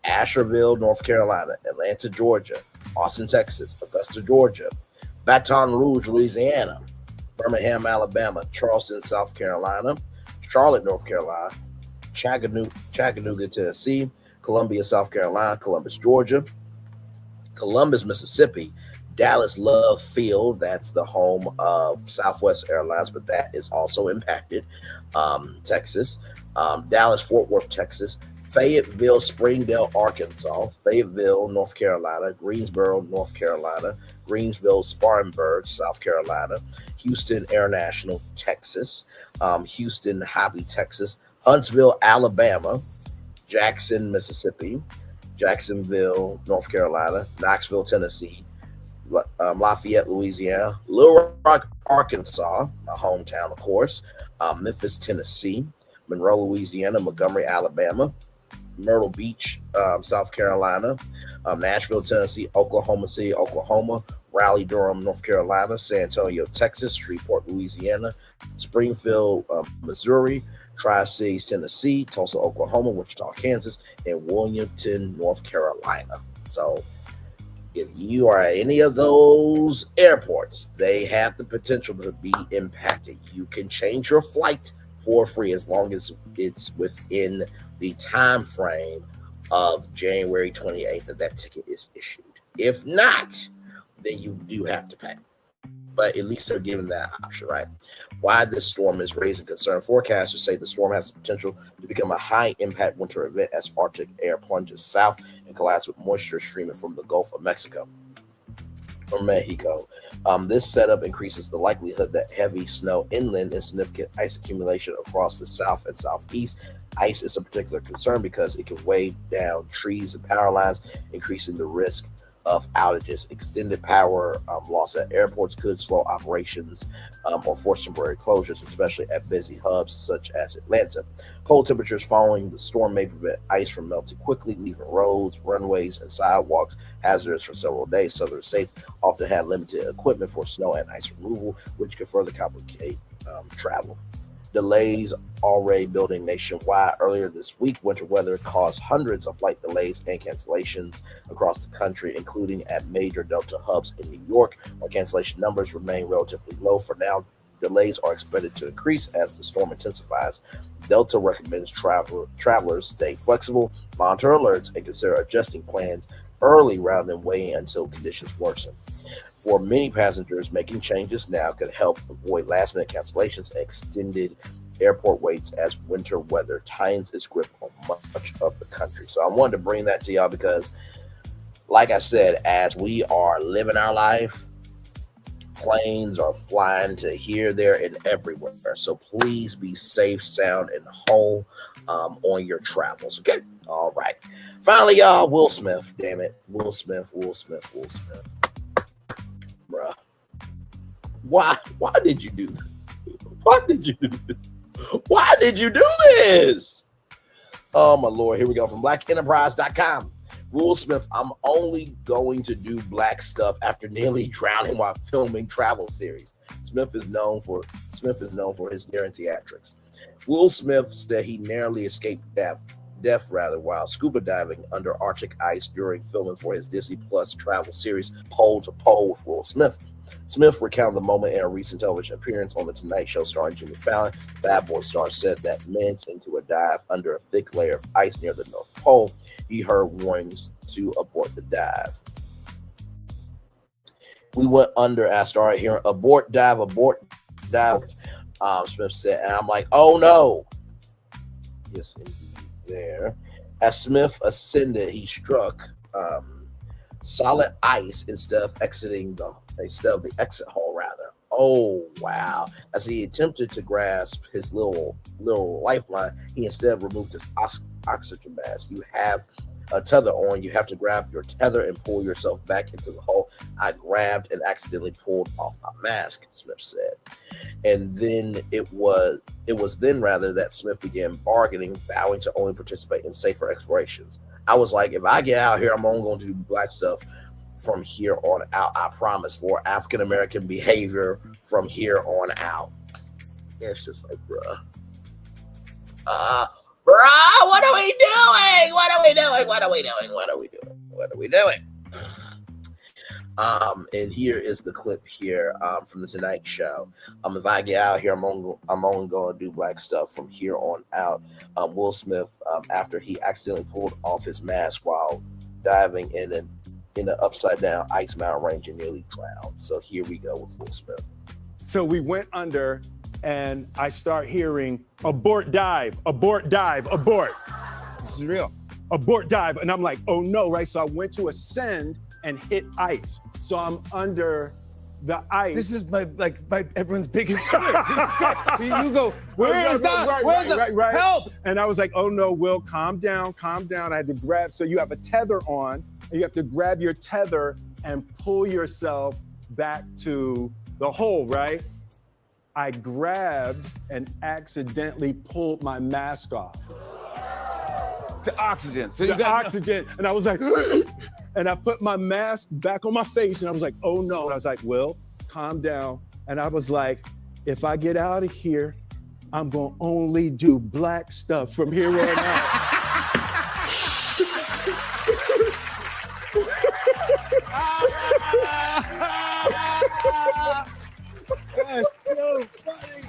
Asheville, North Carolina; Atlanta, Georgia; Austin, Texas; Augusta, Georgia; Baton Rouge, Louisiana; Birmingham, Alabama; Charleston, South Carolina; Charlotte, North Carolina; Chattanooga, Tennessee; Columbia, South Carolina; Columbus, Georgia; Columbus, Mississippi; Dallas Love Field, that's the home of Southwest Airlines, but that is also impacted; Texas; Dallas, Fort Worth, Texas; Fayetteville, Springdale, Arkansas; Fayetteville, North Carolina; Greensboro, North Carolina; Greensville, Spartanburg, South Carolina; Houston International, Texas; Houston, Hobby, Texas; Huntsville, Alabama; Jackson, Mississippi; Jacksonville, North Carolina; Knoxville, Tennessee; Lafayette, Louisiana; Little Rock, Arkansas, my hometown, of course; Memphis, Tennessee; Monroe, Louisiana; Montgomery, Alabama; Myrtle Beach, South Carolina; Nashville, Tennessee; Oklahoma City, Oklahoma; Raleigh, Durham, North Carolina; San Antonio, Texas; Shreveport, Louisiana; Springfield, Missouri; Tri-Cities, Tennessee; Tulsa, Oklahoma; Wichita, Kansas; and Wilmington, North Carolina. So if you are at any of those airports, they have the potential to be impacted. You can change your flight for free as long as it's within the time frame of January 28th that ticket is issued. If not, then you do have to pay. But at least they're giving that option, right? Why this storm is raising concern. Forecasters say the storm has the potential to become a high-impact winter event as Arctic air plunges south and collides with moisture streaming from the Gulf of Mexico or Mexico. This setup increases the likelihood that heavy snow inland and significant ice accumulation across the south and southeast. Ice is a particular concern because it can weigh down trees and power lines, increasing the risk of outages. Extended power loss at airports could slow operations or force temporary closures, especially at busy hubs such as Atlanta. Cold temperatures following the storm may prevent ice from melting quickly, leaving roads, runways, and sidewalks hazardous for several days. Southern states often have limited equipment for snow and ice removal, which could further complicate travel. delays already building nationwide. Earlier this week, winter weather caused hundreds of flight delays and cancellations across the country, including at major Delta hubs in New York, where cancellation numbers remain relatively low for now. Delays are expected to increase as the storm intensifies. Delta recommends travelers stay flexible, monitor alerts, and consider adjusting plans early rather than waiting until conditions worsen. For many passengers, making changes now could help avoid last-minute cancellations and extended airport waits as winter weather tightens its grip on much of the country. So I wanted to bring that to y'all because, like I said, as we are living our life, planes are flying to here, there, and everywhere. So please be safe, sound, and whole on your travels. Okay? All right. Finally, y'all, Will Smith. Damn it. Will Smith. Bruh. Why did you do this? Why did you do this? Why did you do this? Oh, my Lord. Here we go. From blackenterprise.com. Will Smith, I'm only going to do black stuff after nearly drowning while filming travel series. Smith is known for his daring theatrics. Will Smith said he narrowly escaped death while scuba diving under Arctic ice during filming for his Disney Plus travel series Pole to Pole with Will Smith. Smith recounted the moment in a recent television appearance on The Tonight Show starring Jimmy Fallon. Bad Boy star said that minutes into a dive under a thick layer of ice near the North Pole, he heard warnings to abort the dive. We went under, I started hearing abort dive. Smith said, and I'm like, oh no. Yes, indeed. There. As Smith ascended, he struck solid ice instead of the exit hole, rather. Oh wow. As he attempted to grasp his little lifeline, he instead removed his oxygen mask. You have a tether on, you have to grab your tether and pull yourself back into the hole. I grabbed and accidentally pulled off my mask, Smith said. And then it was then that Smith began bargaining, vowing to only participate in safer explorations. I was like, if I get out here, I'm only going to do black stuff from here on out. I promise, for African-American behavior from here on out. It's just like, bruh, what are we doing? And here is the clip here from The Tonight Show. If I get out here, I'm only going to do black stuff from here on out. Will Smith, after he accidentally pulled off his mask while diving in an upside down ice mountain range and nearly drowned. So here we go with Will Smith. So we went under, and I start hearing abort dive, abort dive, abort. This is real. Abort dive, and I'm like, oh no, right? So I went to ascend and hit ice. So I'm under the ice. This is my everyone's biggest fear. You go, where's the help? And I was like, oh no, Will, calm down. I had to grab, so you have a tether on, and you have to grab your tether and pull yourself back to the hole, right? I grabbed and accidentally pulled my mask off. The oxygen. So the oxygen. And I was like, and I put my mask back on my face, and I was like, oh no. And I was like, Will, calm down. And I was like, if I get out of here, I'm gonna only do black stuff from here on out. That's so funny.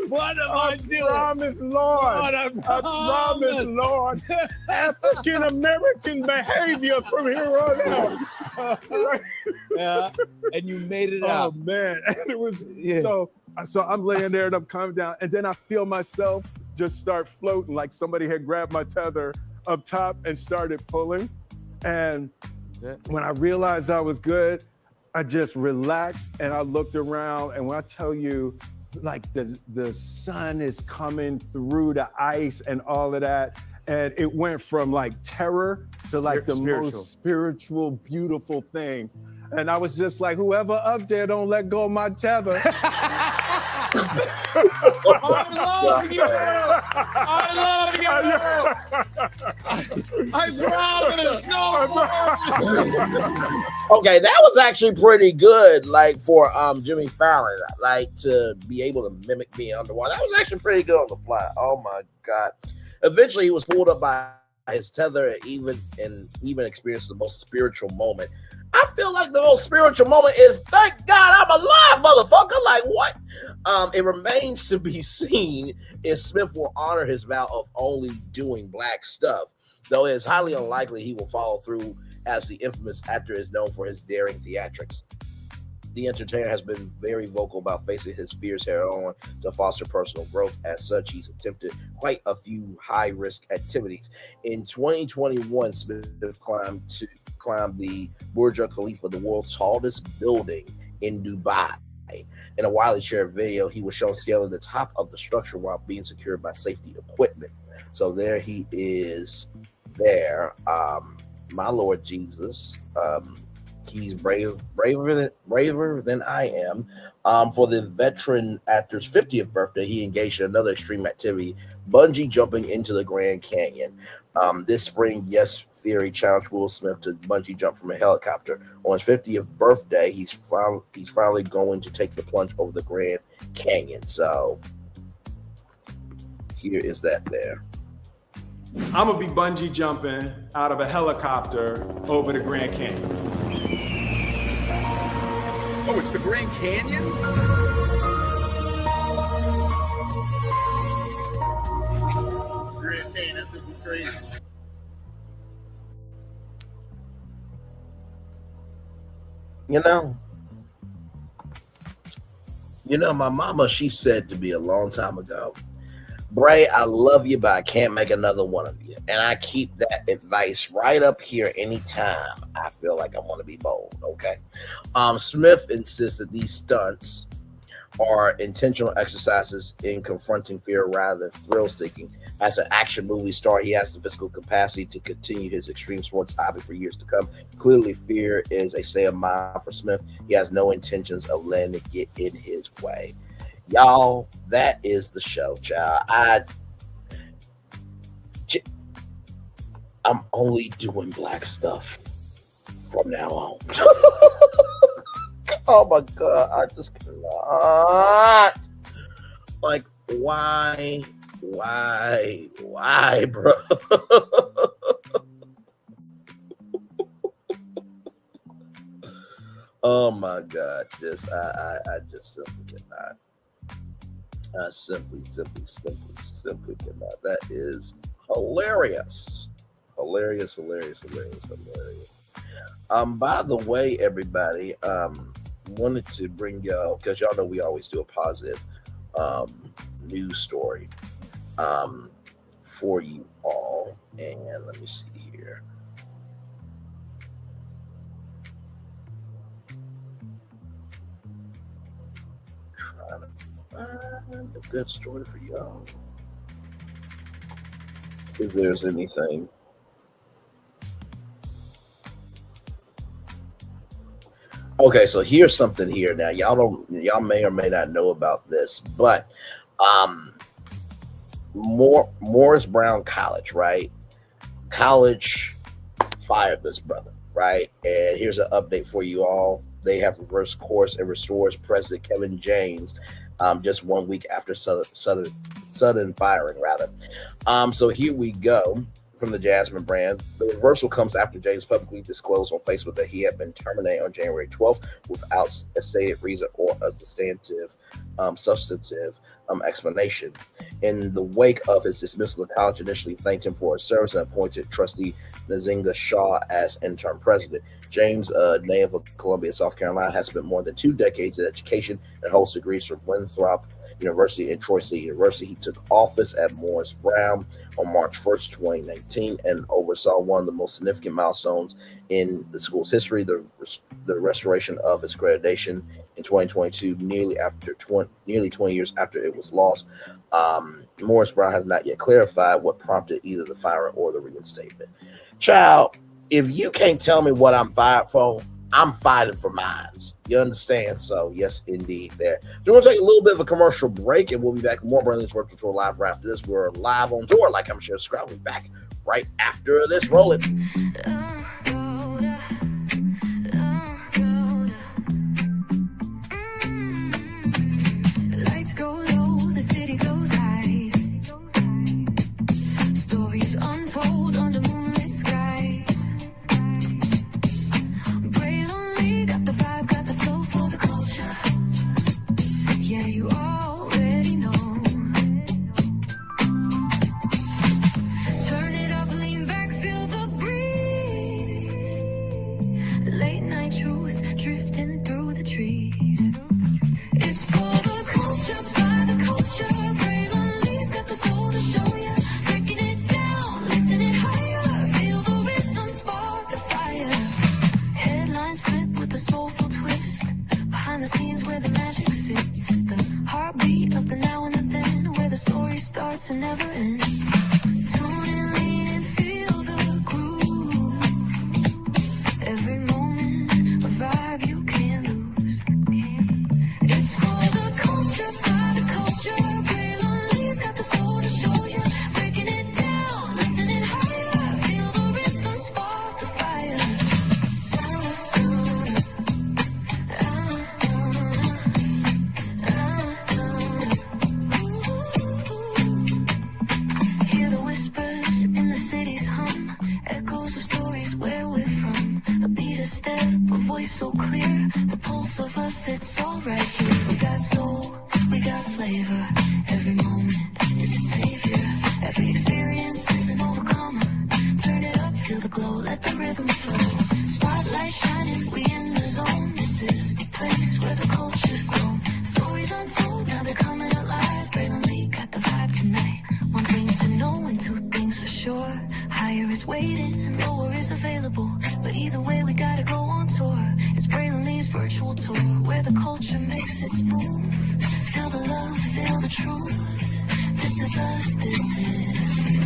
What am I doing? Promise, Lord. I promise, Lord. African American behavior from here on out. Yeah, and you made it out. Oh man, and it was so I'm laying there and I'm coming down, and then I feel myself just start floating, like somebody had grabbed my tether up top and started pulling. And when I realized I was good, I just relaxed and I looked around, and when I tell you, like the sun is coming through the ice and all of that, and it went from like terror to like the most spiritual, beautiful thing. And I was just like, whoever up there don't let go of my tether. love you, girl. I love you, girl. I promise. No. Okay, that was actually pretty good. Like for Jimmy Fallon, like to be able to mimic being underwater. That was actually pretty good on the fly. Oh my God! Eventually, he was pulled up by his tether and even experienced the most spiritual moment. I feel like the most spiritual moment is, thank God I'm alive, motherfucker. Like, what? It remains to be seen if Smith will honor his vow of only doing black stuff, though it is highly unlikely he will follow through, as the infamous actor is known for his daring theatrics. The entertainer has been very vocal about facing his fears head on to foster personal growth. As such, he's attempted quite a few high-risk activities. In 2021, Smith climbed the Burj Khalifa, the world's tallest building in Dubai. In a widely shared video, he was shown scaling the top of the structure while being secured by safety equipment. So there he is there. My Lord Jesus. He's braver than I am. For the veteran actor's 50th birthday, he engaged in another extreme activity, bungee jumping into the Grand Canyon. This spring, Yes Theory challenged Will Smith to bungee jump from a helicopter. On his 50th birthday, he's finally going to take the plunge over the Grand Canyon. So here is that there. I'm gonna be bungee jumping out of a helicopter over the Grand Canyon. Oh, it's the Grand Canyon? Grand Canyon, that's gonna be crazy. You know, my mama, she said to me a long time ago, Bray, I love you, but I can't make another one of you. And I keep that advice right up here anytime I feel like I want to be bold, okay? Smith insists that these stunts are intentional exercises in confronting fear rather than thrill-seeking. As an action movie star, he has the physical capacity to continue his extreme sports hobby for years to come. Clearly, fear is a state of mind for Smith. He has no intentions of letting it get in his way. Y'all, that is the show, child. I'm only doing black stuff from now on. Oh my God, I just cannot. Like, why, bro? Oh my God, I just simply cannot. I simply cannot. That is hilarious. Hilarious. By the way, everybody, wanted to bring y'all, because y'all know we always do a positive news story for you all. And let me see here. Trying to find a good story for y'all. If there's anything. Okay, so here's something here. Now, y'all may or may not know about this, but Morris Brown College, right? College fired this brother, right? And here's an update for you all. They have reversed course and restores President Kevin James just 1 week after sudden firing, rather. So here we go. From the Jasmine brand. The reversal comes after James publicly disclosed on Facebook that he had been terminated on January 12th without a stated reason or a substantive explanation. In the wake of his dismissal, the college initially thanked him for his service and appointed trustee Nzinga Shaw as interim president. James, native of Columbia, South Carolina, has spent more than 2 decades in education and holds degrees from Winthrop University and Troy State University. He took office at Morris Brown on March 1st, 2019, and oversaw one of the most significant milestones in the school's history, the restoration of its accreditation in 2022, nearly 20 years after it was lost. Morris Brown has not yet clarified what prompted either the firing or the reinstatement. Child, if you can't tell me what I'm fired for, I'm fighting for mines. You understand? So yes, indeed. There. We're going to take a little bit of a commercial break, and we'll be back with more Berlin's Virtual Tour live right after this. We're live on tour, like I'm sure Scrap. We'll be back right after this. Roll it. Lights go low, the city goes high. Stories untold under moonlit skies. Braille only got the vibe, got the flow for the culture. Yeah, you already know. Turn it up, lean back, feel the breeze. Late night truths drifting through the trees. It's for the culture, by the culture. Braille only's got the soul to show ya. Breaking it down, lifting it higher. Feel the rhythm, spark the fire. Headlines flip with a soulful twist. Behind the scenes where the magic sits. It's the heartbeat of the now and the then, where the story starts and never ends. Tune in, lean and feel the groove. Every moment, a vibe you can't lose. It's for the culture, by the culture. Braille only's got the soul to show ya. Breaking it down, lifting it higher. Feel the rhythm, spark the fire. Hear the whispers in the city's hum. Echoes of stories where we're from. A beat, a step, a voice so clear. The pulse of us, it's all right here. We got soul, we got flavor. Every moment is a savior. Every experience is an overcomer. Turn it up, feel the glow, let the rhythm flow. Spotlight shining, we in the zone. This is the place where the culture's grown. Stories untold, now they're coming alive. Braille Lee got the vibe tonight. One thing to know and two things for sure. Higher is waiting and lower is available. But either way, we gotta go on tour. It's Braille Lee's virtual tour, where the culture makes its move. Feel the love, feel the truth. This is us, this is you.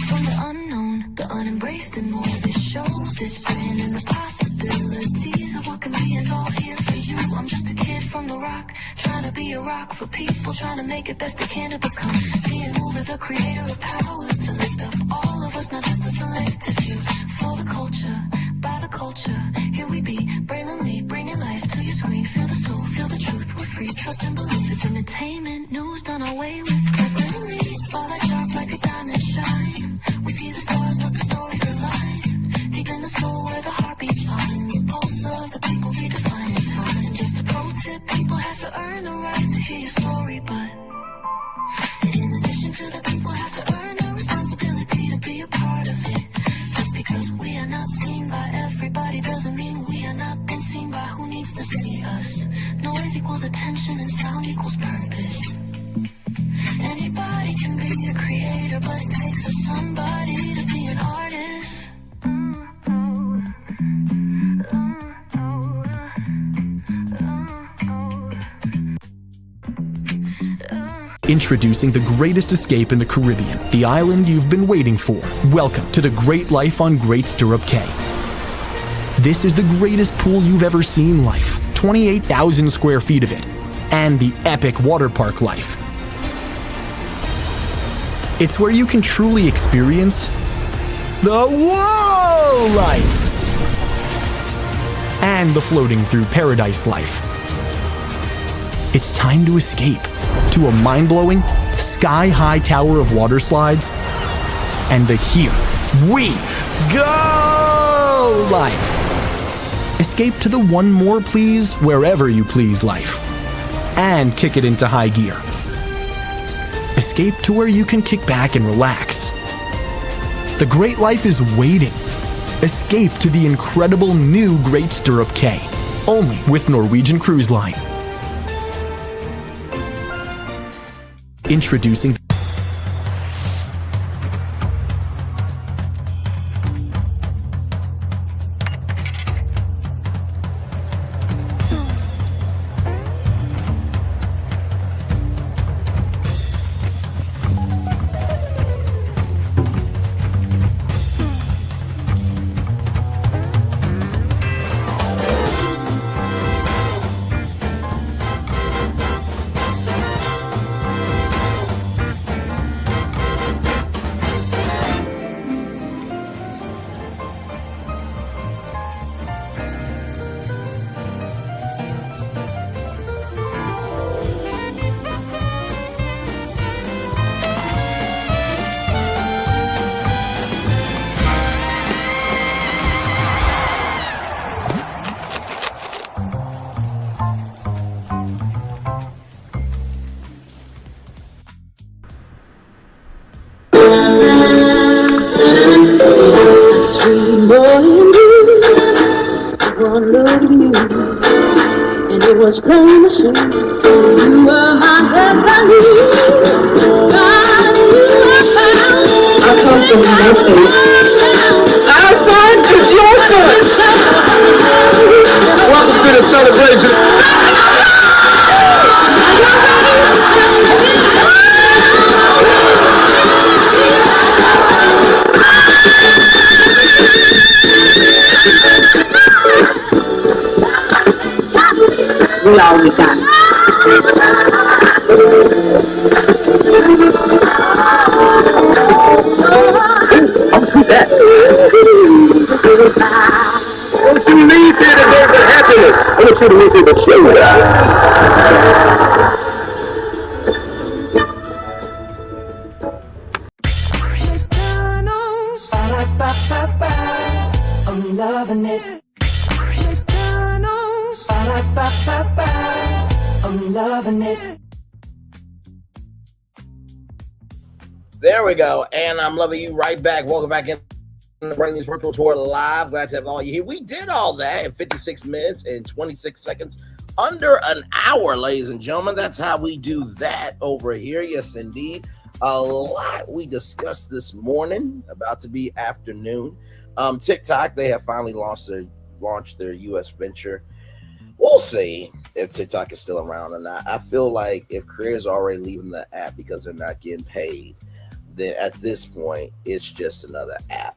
From the unknown, the unembraced and more. This show, this brand, and the possibilities of what can be is all here for you. I'm just a kid from the rock, trying to be a rock for people, trying to make it best they can to become. Being moved is a creator of power to lift up all of us, not just a selective few. For the culture, by the culture, here we be. Braille Lee, bringing life to your screen. Feel the soul, feel the truth. We're free, trust and believe. It's entertainment, news done our way with. Braille Lee, spotlight sharp like a diamond shine. We see the stars, but the stories align. Deep in the soul where the heartbeats find. The pulse of the people redefining time. Just a pro tip, people have to earn the right to hear your story, but in addition to that, people have to earn the responsibility to be a part of it. Just because we are not seen by everybody doesn't mean we are not been seen by who needs to see us. Noise equals attention and sound equals purpose. Anybody can be a creator, but it takes a somebody to be an artist. Introducing the greatest escape in the Caribbean, the island you've been waiting for. Welcome to the Great Life on Great Stirrup Cay. This is the greatest pool you've ever seen life, 28,000 square feet of it, and the epic water park life. It's where you can truly experience the whoa life and the floating through paradise life. It's time to escape to a mind-blowing, sky-high tower of water slides and the Here We Go life. Escape to the one more please wherever you please life and kick it into high gear. Escape to where you can kick back and relax. The great life is waiting. Escape to the incredible new Great Stirrup Cay, only with Norwegian Cruise Line. Introducing word of you, and it was plain to see you were my destiny. God, you were found. I come from Memphis. Our son is your son. Welcome to the celebration. We all we got. I'll do that. Don't you leave here to go for happiness. I want you to leave here to show I'm loving it. I'm loving it. There we go. And I'm loving you right back. Welcome back in to Bring This Virtual Tour live. Glad to have all you here. We did all that in 56 minutes and 26 seconds. Under an hour, ladies and gentlemen. That's how we do that over here. Yes, indeed. A lot we discussed this morning, about to be afternoon. TikTok, they have finally launched their U.S. venture. We'll see if TikTok is still around or not. I feel like if creators are already leaving the app because they're not getting paid, then at this point, it's just another app,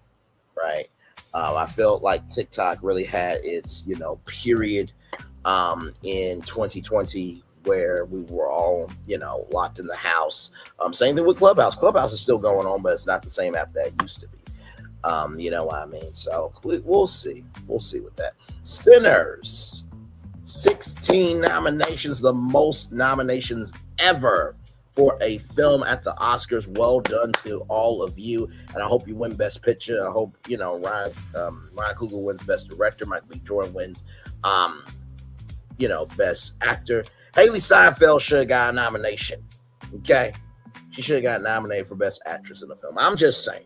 right? I felt like TikTok really had its, period in 2020 where we were all, locked in the house. Same thing with Clubhouse. Clubhouse is still going on, but it's not the same app that it used to be. You know what I mean? So we'll see. We'll see with that. Sinners. 16 nominations, the most nominations ever for a film at the Oscars. Well done to all of you, and I hope you win Best Picture. I hope Ryan Coogler wins Best Director. Michael B. Jordan wins, Best Actor. Haley Steinfeld should have got a nomination. Okay, she should have got nominated for Best Actress in the film. I'm just saying.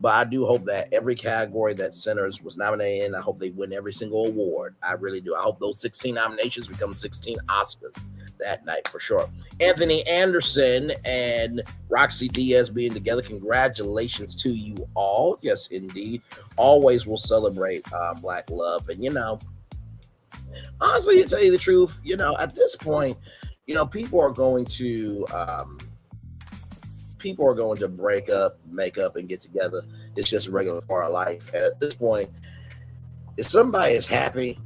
But I do hope that every category that Sinners was nominated in, I hope they win every single award. I really do. I hope those 16 nominations become 16 Oscars that night for sure. Anthony Anderson and Roxy Diaz being together. Congratulations to you all. Yes, indeed. Always will celebrate Black love. And, honestly, to tell you the truth, at this point, people are going to break up, make up, and get together. It's just a regular part of life. And at this point, if somebody is happy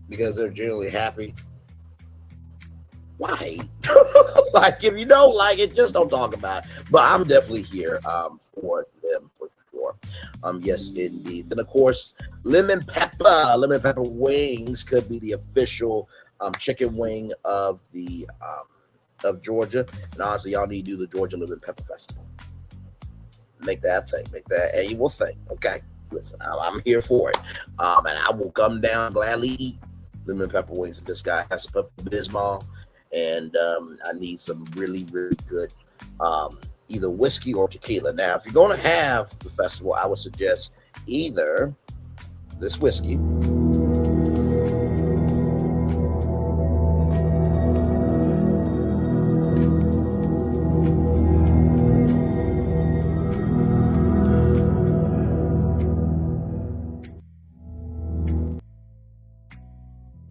because they're generally happy, why? Like, if you don't like it, just don't talk about it. But I'm definitely here for them for sure. Yes, indeed. And of course, lemon pepper wings could be the official chicken wing of the of Georgia. And honestly, y'all need to do the Georgia Lemon Pepper Festival. Make that thing. Make that an annual thing. Okay? Listen, I'm here for it. And I will come down gladly eat lemon pepper wings. This guy has some Pepto Bismol. And I need some really, really good either whiskey or tequila. Now, if you're going to have the festival, I would suggest either this whiskey,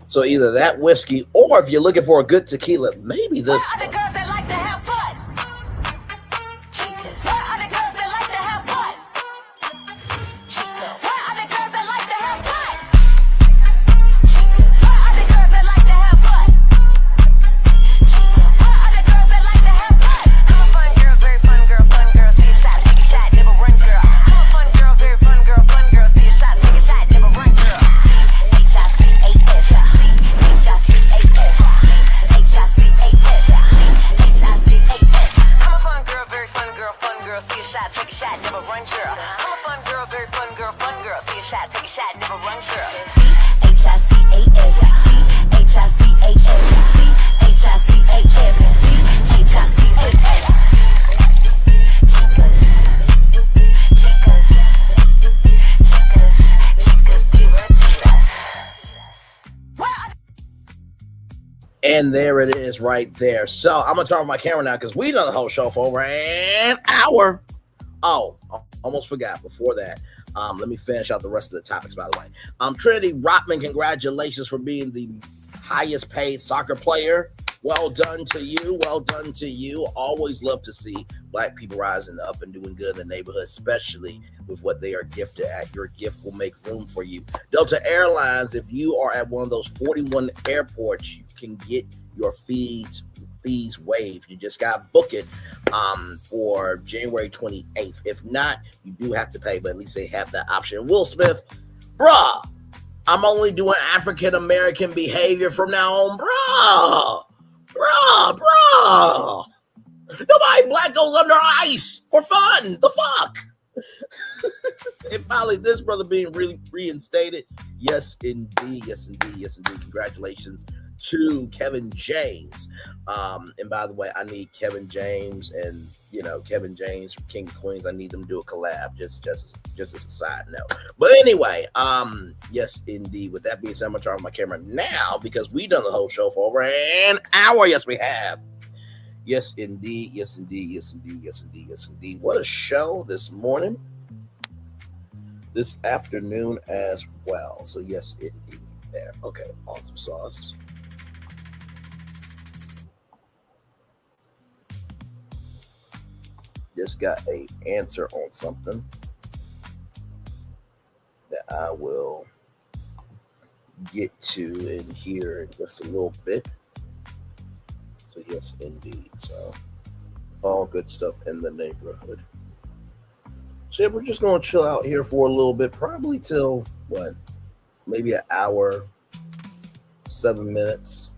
so either that whiskey, or if you're looking for a good tequila, maybe this one. And there it is right there. So I'm going to turn on my camera now because we done the whole show for over an hour. Oh, almost forgot before that. Let me finish out the rest of the topics, by the way. Trinity Rodman, congratulations for being the highest paid soccer player. Well done to you. Well done to you. Always love to see Black people rising up and doing good in the neighborhood, especially with what they are gifted at. Your gift will make room for you. Delta Airlines, if you are at one of those 41 airports, you can get your fees waived. You just got to book it for January 28th. If not, you do have to pay, but at least they have that option. Will Smith, bruh, I'm only doing African-American behavior from now on, bruh. Nobody black goes under ice for fun. The fuck? And finally, this brother being really reinstated. Yes, indeed. Yes, indeed. Yes, indeed. Congratulations to Kevin James. And by the way, I need Kevin James and Kevin James from King of Queens. I need them to do a collab, just as a side note. But anyway, yes, indeed. With that being said, I'm gonna turn on my camera now because we done the whole show for over an hour. Yes, we have. Yes, indeed. Yes, indeed. Yes, indeed. Yes, indeed. Yes, indeed. What a show this morning, this afternoon as well. So yes, indeed. There. Okay, awesome sauce. Just got an answer on something that I will get to in here in just a little bit. So yes, indeed. So all good stuff in the neighborhood. So yeah, we're just going to chill out here for a little bit, probably till what? Maybe an hour, 7 minutes.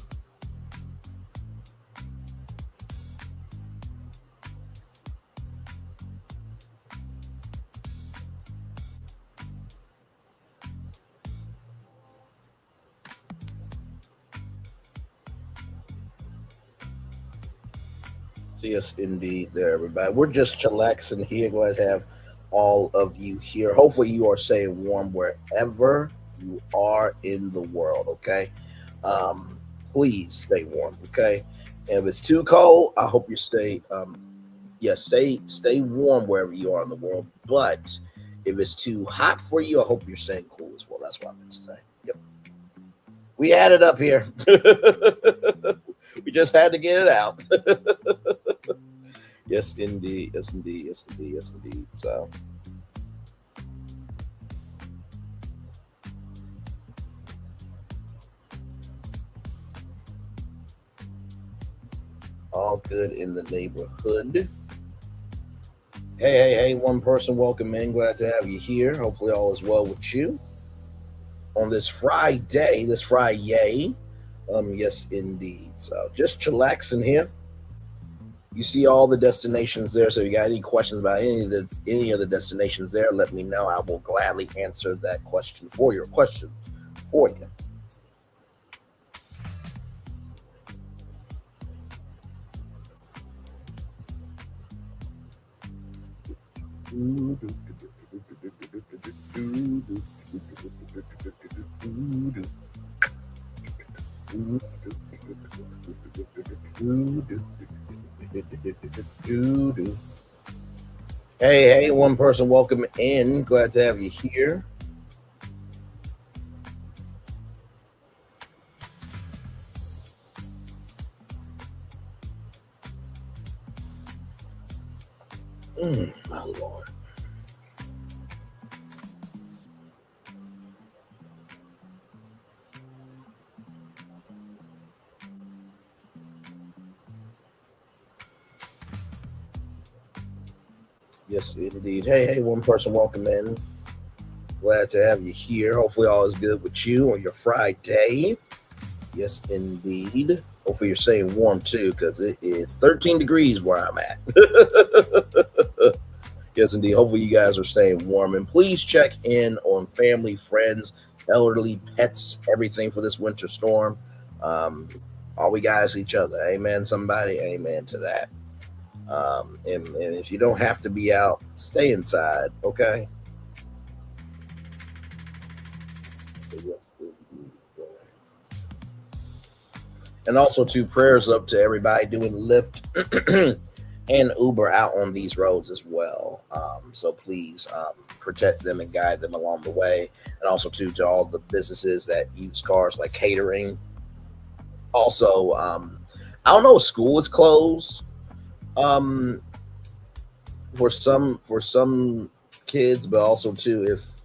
So yes, indeed, there, everybody. We're just chillaxing here. Glad to have all of you here. Hopefully you are staying warm wherever you are in the world, okay? Please stay warm, okay? And if it's too cold, I hope you stay warm wherever you are in the world. But if it's too hot for you, I hope you're staying cool as well. That's what I'm going to say. Yep. We had it up here. We just had to get it out. Yes, indeed. Yes, indeed. Yes, indeed. Yes, indeed. So, all good in the neighborhood. Hey, one person, welcome in. Glad to have you here. Hopefully all is well with you on this Friday. Yes, indeed. So just chillaxing here. You see all the destinations there. So if you got any questions about any of the destinations there, let me know. I will gladly answer that question for your questions for you. Hey, one person, welcome in. Glad to have you here. My Lord. Yes, indeed. Hey, one person, welcome in. Glad to have you here. Hopefully all is good with you on your Friday. Yes, indeed. Hopefully you're staying warm too, because it is 13 degrees where I'm at. Yes, indeed. Hopefully you guys are staying warm. And please check in on family, friends, elderly, pets, everything for this winter storm. All we got is each other. Amen, somebody. Amen to that. And if you don't have to be out, stay inside, okay? And also, two prayers up to everybody doing Lyft and Uber out on these roads as well. So please protect them and guide them along the way. And also, to all the businesses that use cars, like catering. Also, I don't know if school is closed for some kids, but also too, if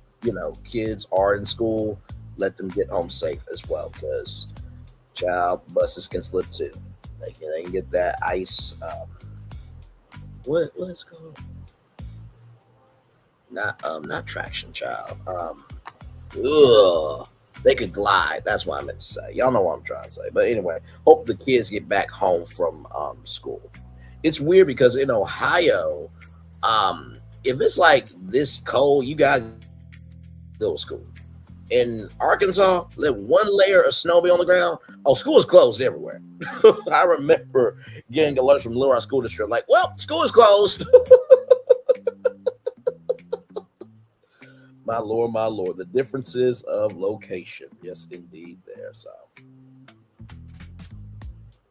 kids are in school, let them get home safe as well, because child buses can slip too. They can get that ice. What's called? Not traction, child. They could glide. That's what I meant to say. Y'all know what I'm trying to say. But anyway, hope the kids get back home from school. It's weird because in Ohio, if it's like this cold, you guys go to school. In Arkansas, let one layer of snow be on the ground. Oh, school is closed everywhere. I remember getting a letter from Little Rock School District, like, well, school is closed. My Lord, the differences of location. Yes, indeed, there. So,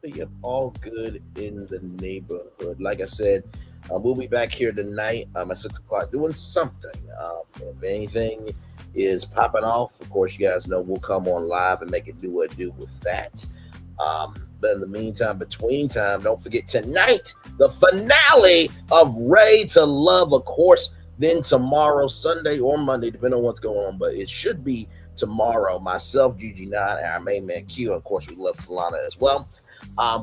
but yep, all good in the neighborhood. Like I said, we'll be back here tonight at 6 o'clock doing something. If anything is popping off, of course, you guys know we'll come on live and make it do what it do with that. But in the meantime, between time, don't forget tonight, the finale of Ray to Love, of course. Then tomorrow, Sunday or Monday, depending on what's going on, but it should be tomorrow. Myself, GG9, and our main man Q, and of course, we love Solana as well.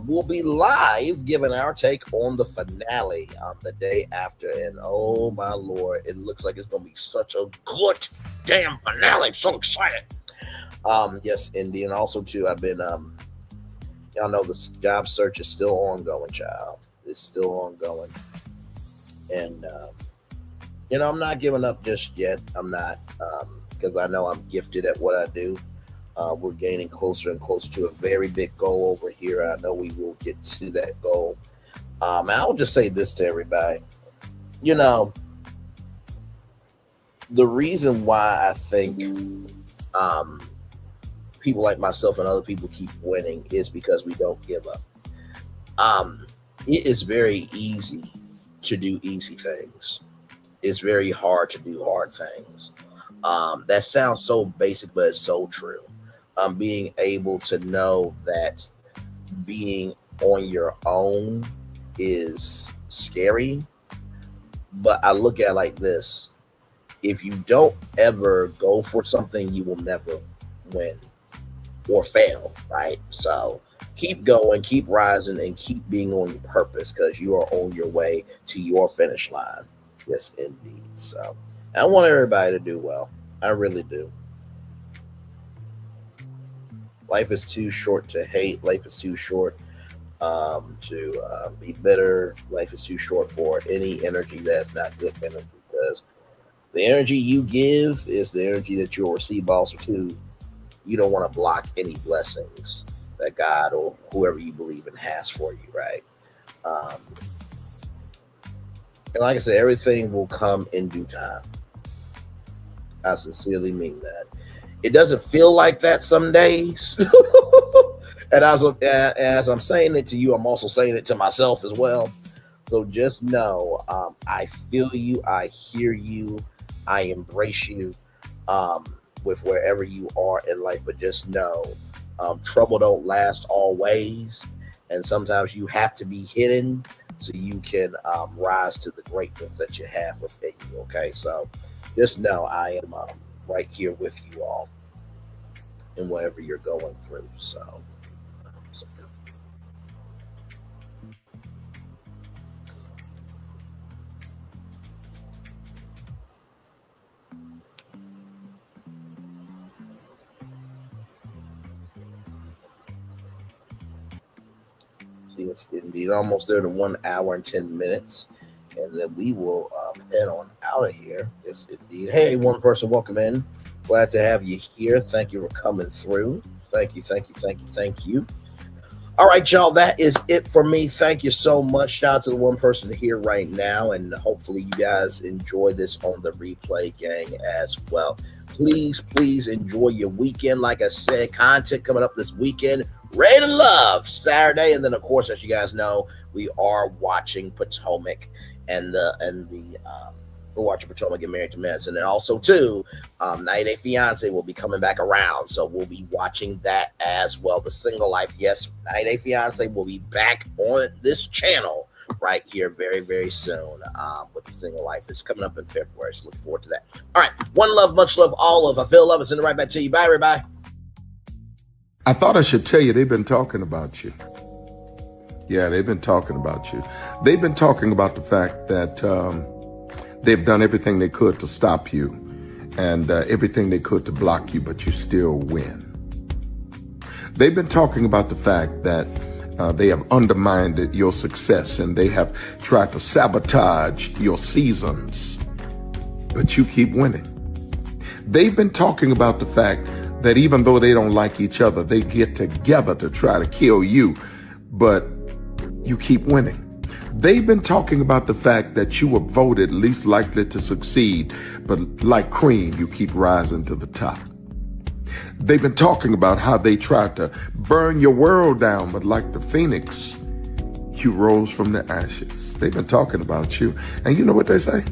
We'll be live giving our take on the finale the day after. And oh my Lord, it looks like it's going to be such a good damn finale. I'm so excited. Yes, indeed. And also, too, I've been, y'all know the job search is still ongoing, child. It's still ongoing. And, I'm not giving up just yet. I'm not, because I know I'm gifted at what I do. We're gaining closer and closer to a very big goal over here. I know we will get to that goal. I'll just say this to everybody. The reason why I think people like myself and other people keep winning is because we don't give up. It is very easy to do easy things. It's very hard to do hard things. That sounds so basic, but it's so true. Being able to know that being on your own is scary, but I look at it like this. If you don't ever go for something, you will never win or fail, right? So keep going, keep rising, and keep being on your purpose, because you are on your way to your finish line. Yes, indeed. So I want everybody to do well. I really do. Life is too short to hate. Life is too short to be bitter. Life is too short for any energy that's not good energy, because the energy you give is the energy that you'll receive. Also, too, you don't want to block any blessings that God or whoever you believe in has for you, right? And like I said, everything will come in due time. I sincerely mean that. It doesn't feel like that some days. And as I'm saying it to you, I'm also saying it to myself as well. So just know, I feel you, I hear you, I embrace you with wherever you are in life. But just know, trouble don't last always. And sometimes you have to be hidden so you can rise to the greatness that you have within you, okay? So just know I am right here with you all in whatever you're going through. So yes, indeed. Almost there to 1 hour and 10 minutes. And then we will head on out of here. Yes, indeed. Hey, one person, welcome in. Glad to have you here. Thank you for coming through. Thank you. All right, y'all. That is it for me. Thank you so much. Shout out to the one person here right now. And hopefully you guys enjoy this on the replay, gang, as well. Please enjoy your weekend. Like I said, content coming up this weekend. Ready to Love Saturday. And then, of course, as you guys know, we are watching Potomac and we're watching Potomac get married to Medicine. And also, too, 90 Day Fiance will be coming back around. So we'll be watching that as well. The Single Life, yes, 90 Day Fiance will be back on this channel right here very, very soon with The Single Life. It's coming up in February, so look forward to that. All right, one love, much love, all love. I feel love. It's in the right back to you. Bye, everybody. I thought I should tell you they've been talking about you. Yeah, they've been talking about you. They've been talking about the fact that they've done everything they could to stop you and everything they could to block you, but you still win. They've been talking about the fact that they have undermined your success and they have tried to sabotage your seasons, but you keep winning. They've been talking about the fact that even though they don't like each other, they get together to try to kill you, but you keep winning. They've been talking about the fact that you were voted least likely to succeed, but like cream, you keep rising to the top. They've been talking about how they tried to burn your world down, but like the phoenix, you rose from the ashes. They've been talking about you. And you know what they say?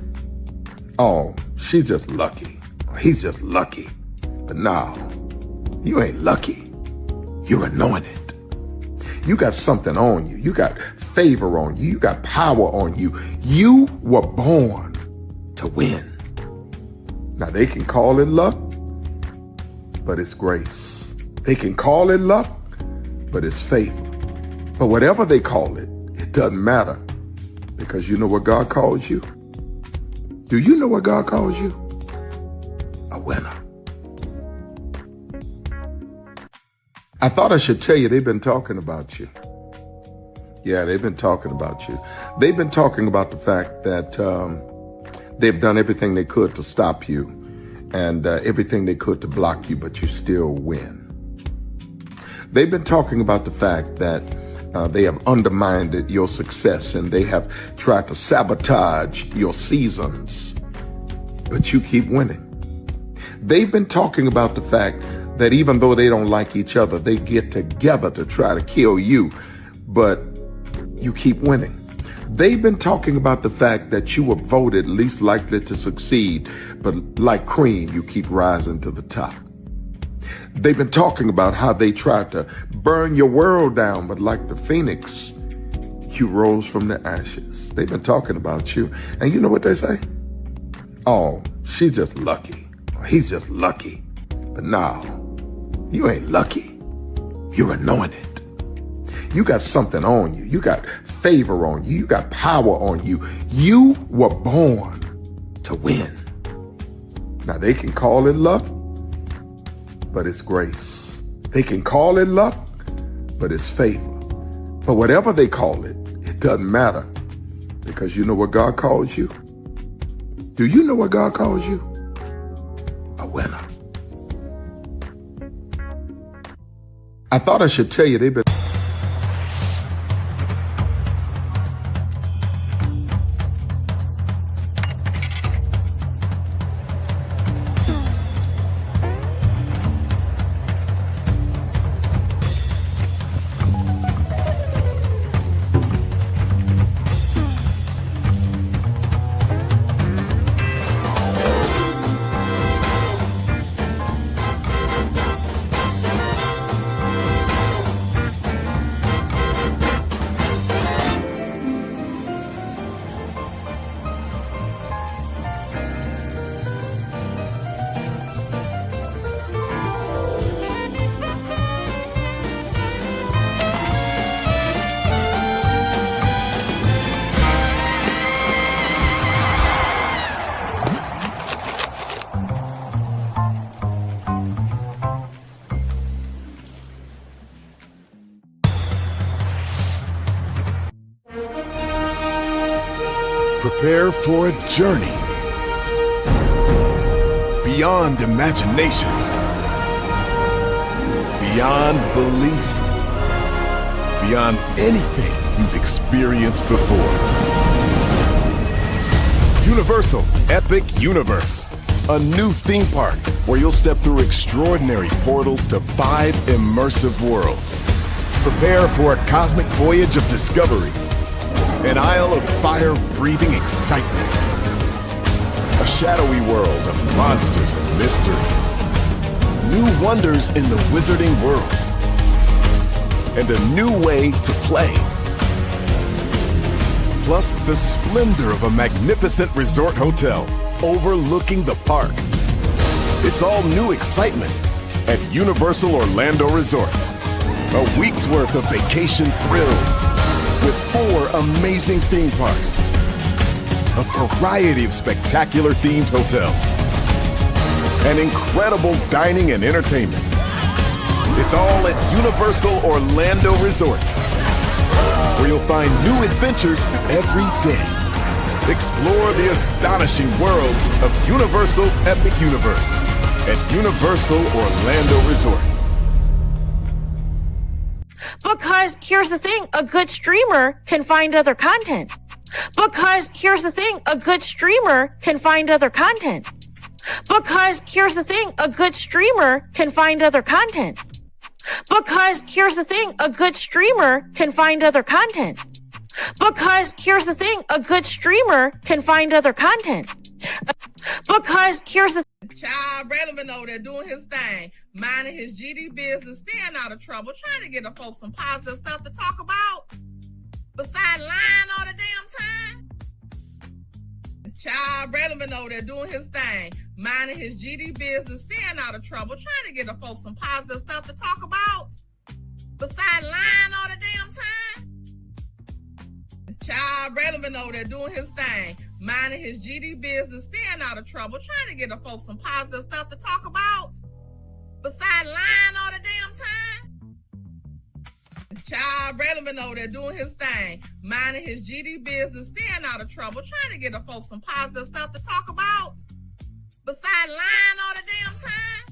Oh, she's just lucky. He's just lucky. But no, you ain't lucky. You're anointed. You got something on you. You got favor on you. You got power on you. You were born to win. Now they can call it luck, but it's grace. They can call it luck, but it's favor. But whatever they call it, it doesn't matter, because you know what God calls you? Do you know what God calls you? A winner. I thought I should tell you they've been talking about you. Yeah, they've been talking about you. They've been talking about the fact that they've done everything they could to stop you and everything they could to block you, but you still win. They've been talking about the fact that they have undermined your success and they have tried to sabotage your seasons, but you keep winning. They've been talking about the fact that even though they don't like each other, they get together to try to kill you, but you keep winning. They've been talking about the fact that you were voted least likely to succeed, but like cream, you keep rising to the top. They've been talking about how they tried to burn your world down, but like the phoenix, you rose from the ashes. They've been talking about you. And you know what they say? Oh, she's just lucky. He's just lucky. But no, you ain't lucky. You're anointed. You got something on you. You got favor on you. You got power on you. You were born to win. Now they can call it luck, but it's grace. They can call it luck, but it's favor. But whatever they call it, it doesn't matter, because you know what God calls you? Do you know what God calls you? A winner. I thought I should tell you they've been... Prepare for a journey beyond imagination, beyond belief, beyond anything you've experienced before. Universal Epic Universe, a new theme park where you'll step through extraordinary portals to 5 immersive worlds. Prepare for a cosmic voyage of discovery, an isle of fire-breathing excitement, a shadowy world of monsters and mystery, new wonders in the wizarding world, and a new way to play. Plus the splendor of a magnificent resort hotel overlooking the park. It's all new excitement at Universal Orlando Resort. A week's worth of vacation thrills with 4 amazing theme parks, a variety of spectacular themed hotels, and incredible dining and entertainment. It's all at Universal Orlando Resort, where you'll find new adventures every day. Explore the astonishing worlds of Universal Epic Universe at Universal Orlando Resort. Because here's the thing, a good streamer can find other content. Because here's the thing, a good streamer can find other content. Because here's the thing, a good streamer can find other content. Because here's the thing, a good streamer can find other content. Because here's the thing, a good streamer can find other content. Because here's the Child relevant over there doing his thing, minding his GD business, staying out of trouble, trying to get the folks some positive stuff to talk about. Besides lying all the damn time. Child relevant over there doing his thing, minding his GD business, staying out of trouble, trying to get the folks some positive stuff to talk about. Besides lying all the damn time. Child relevant over there doing his thing, minding his GD business, staying out of trouble, trying to get the folks some positive stuff to talk about. Besides lying all the damn time. Child relevant over there doing his thing, minding his GD business, staying out of trouble, trying to get the folks some positive stuff to talk about. Besides lying all the damn time.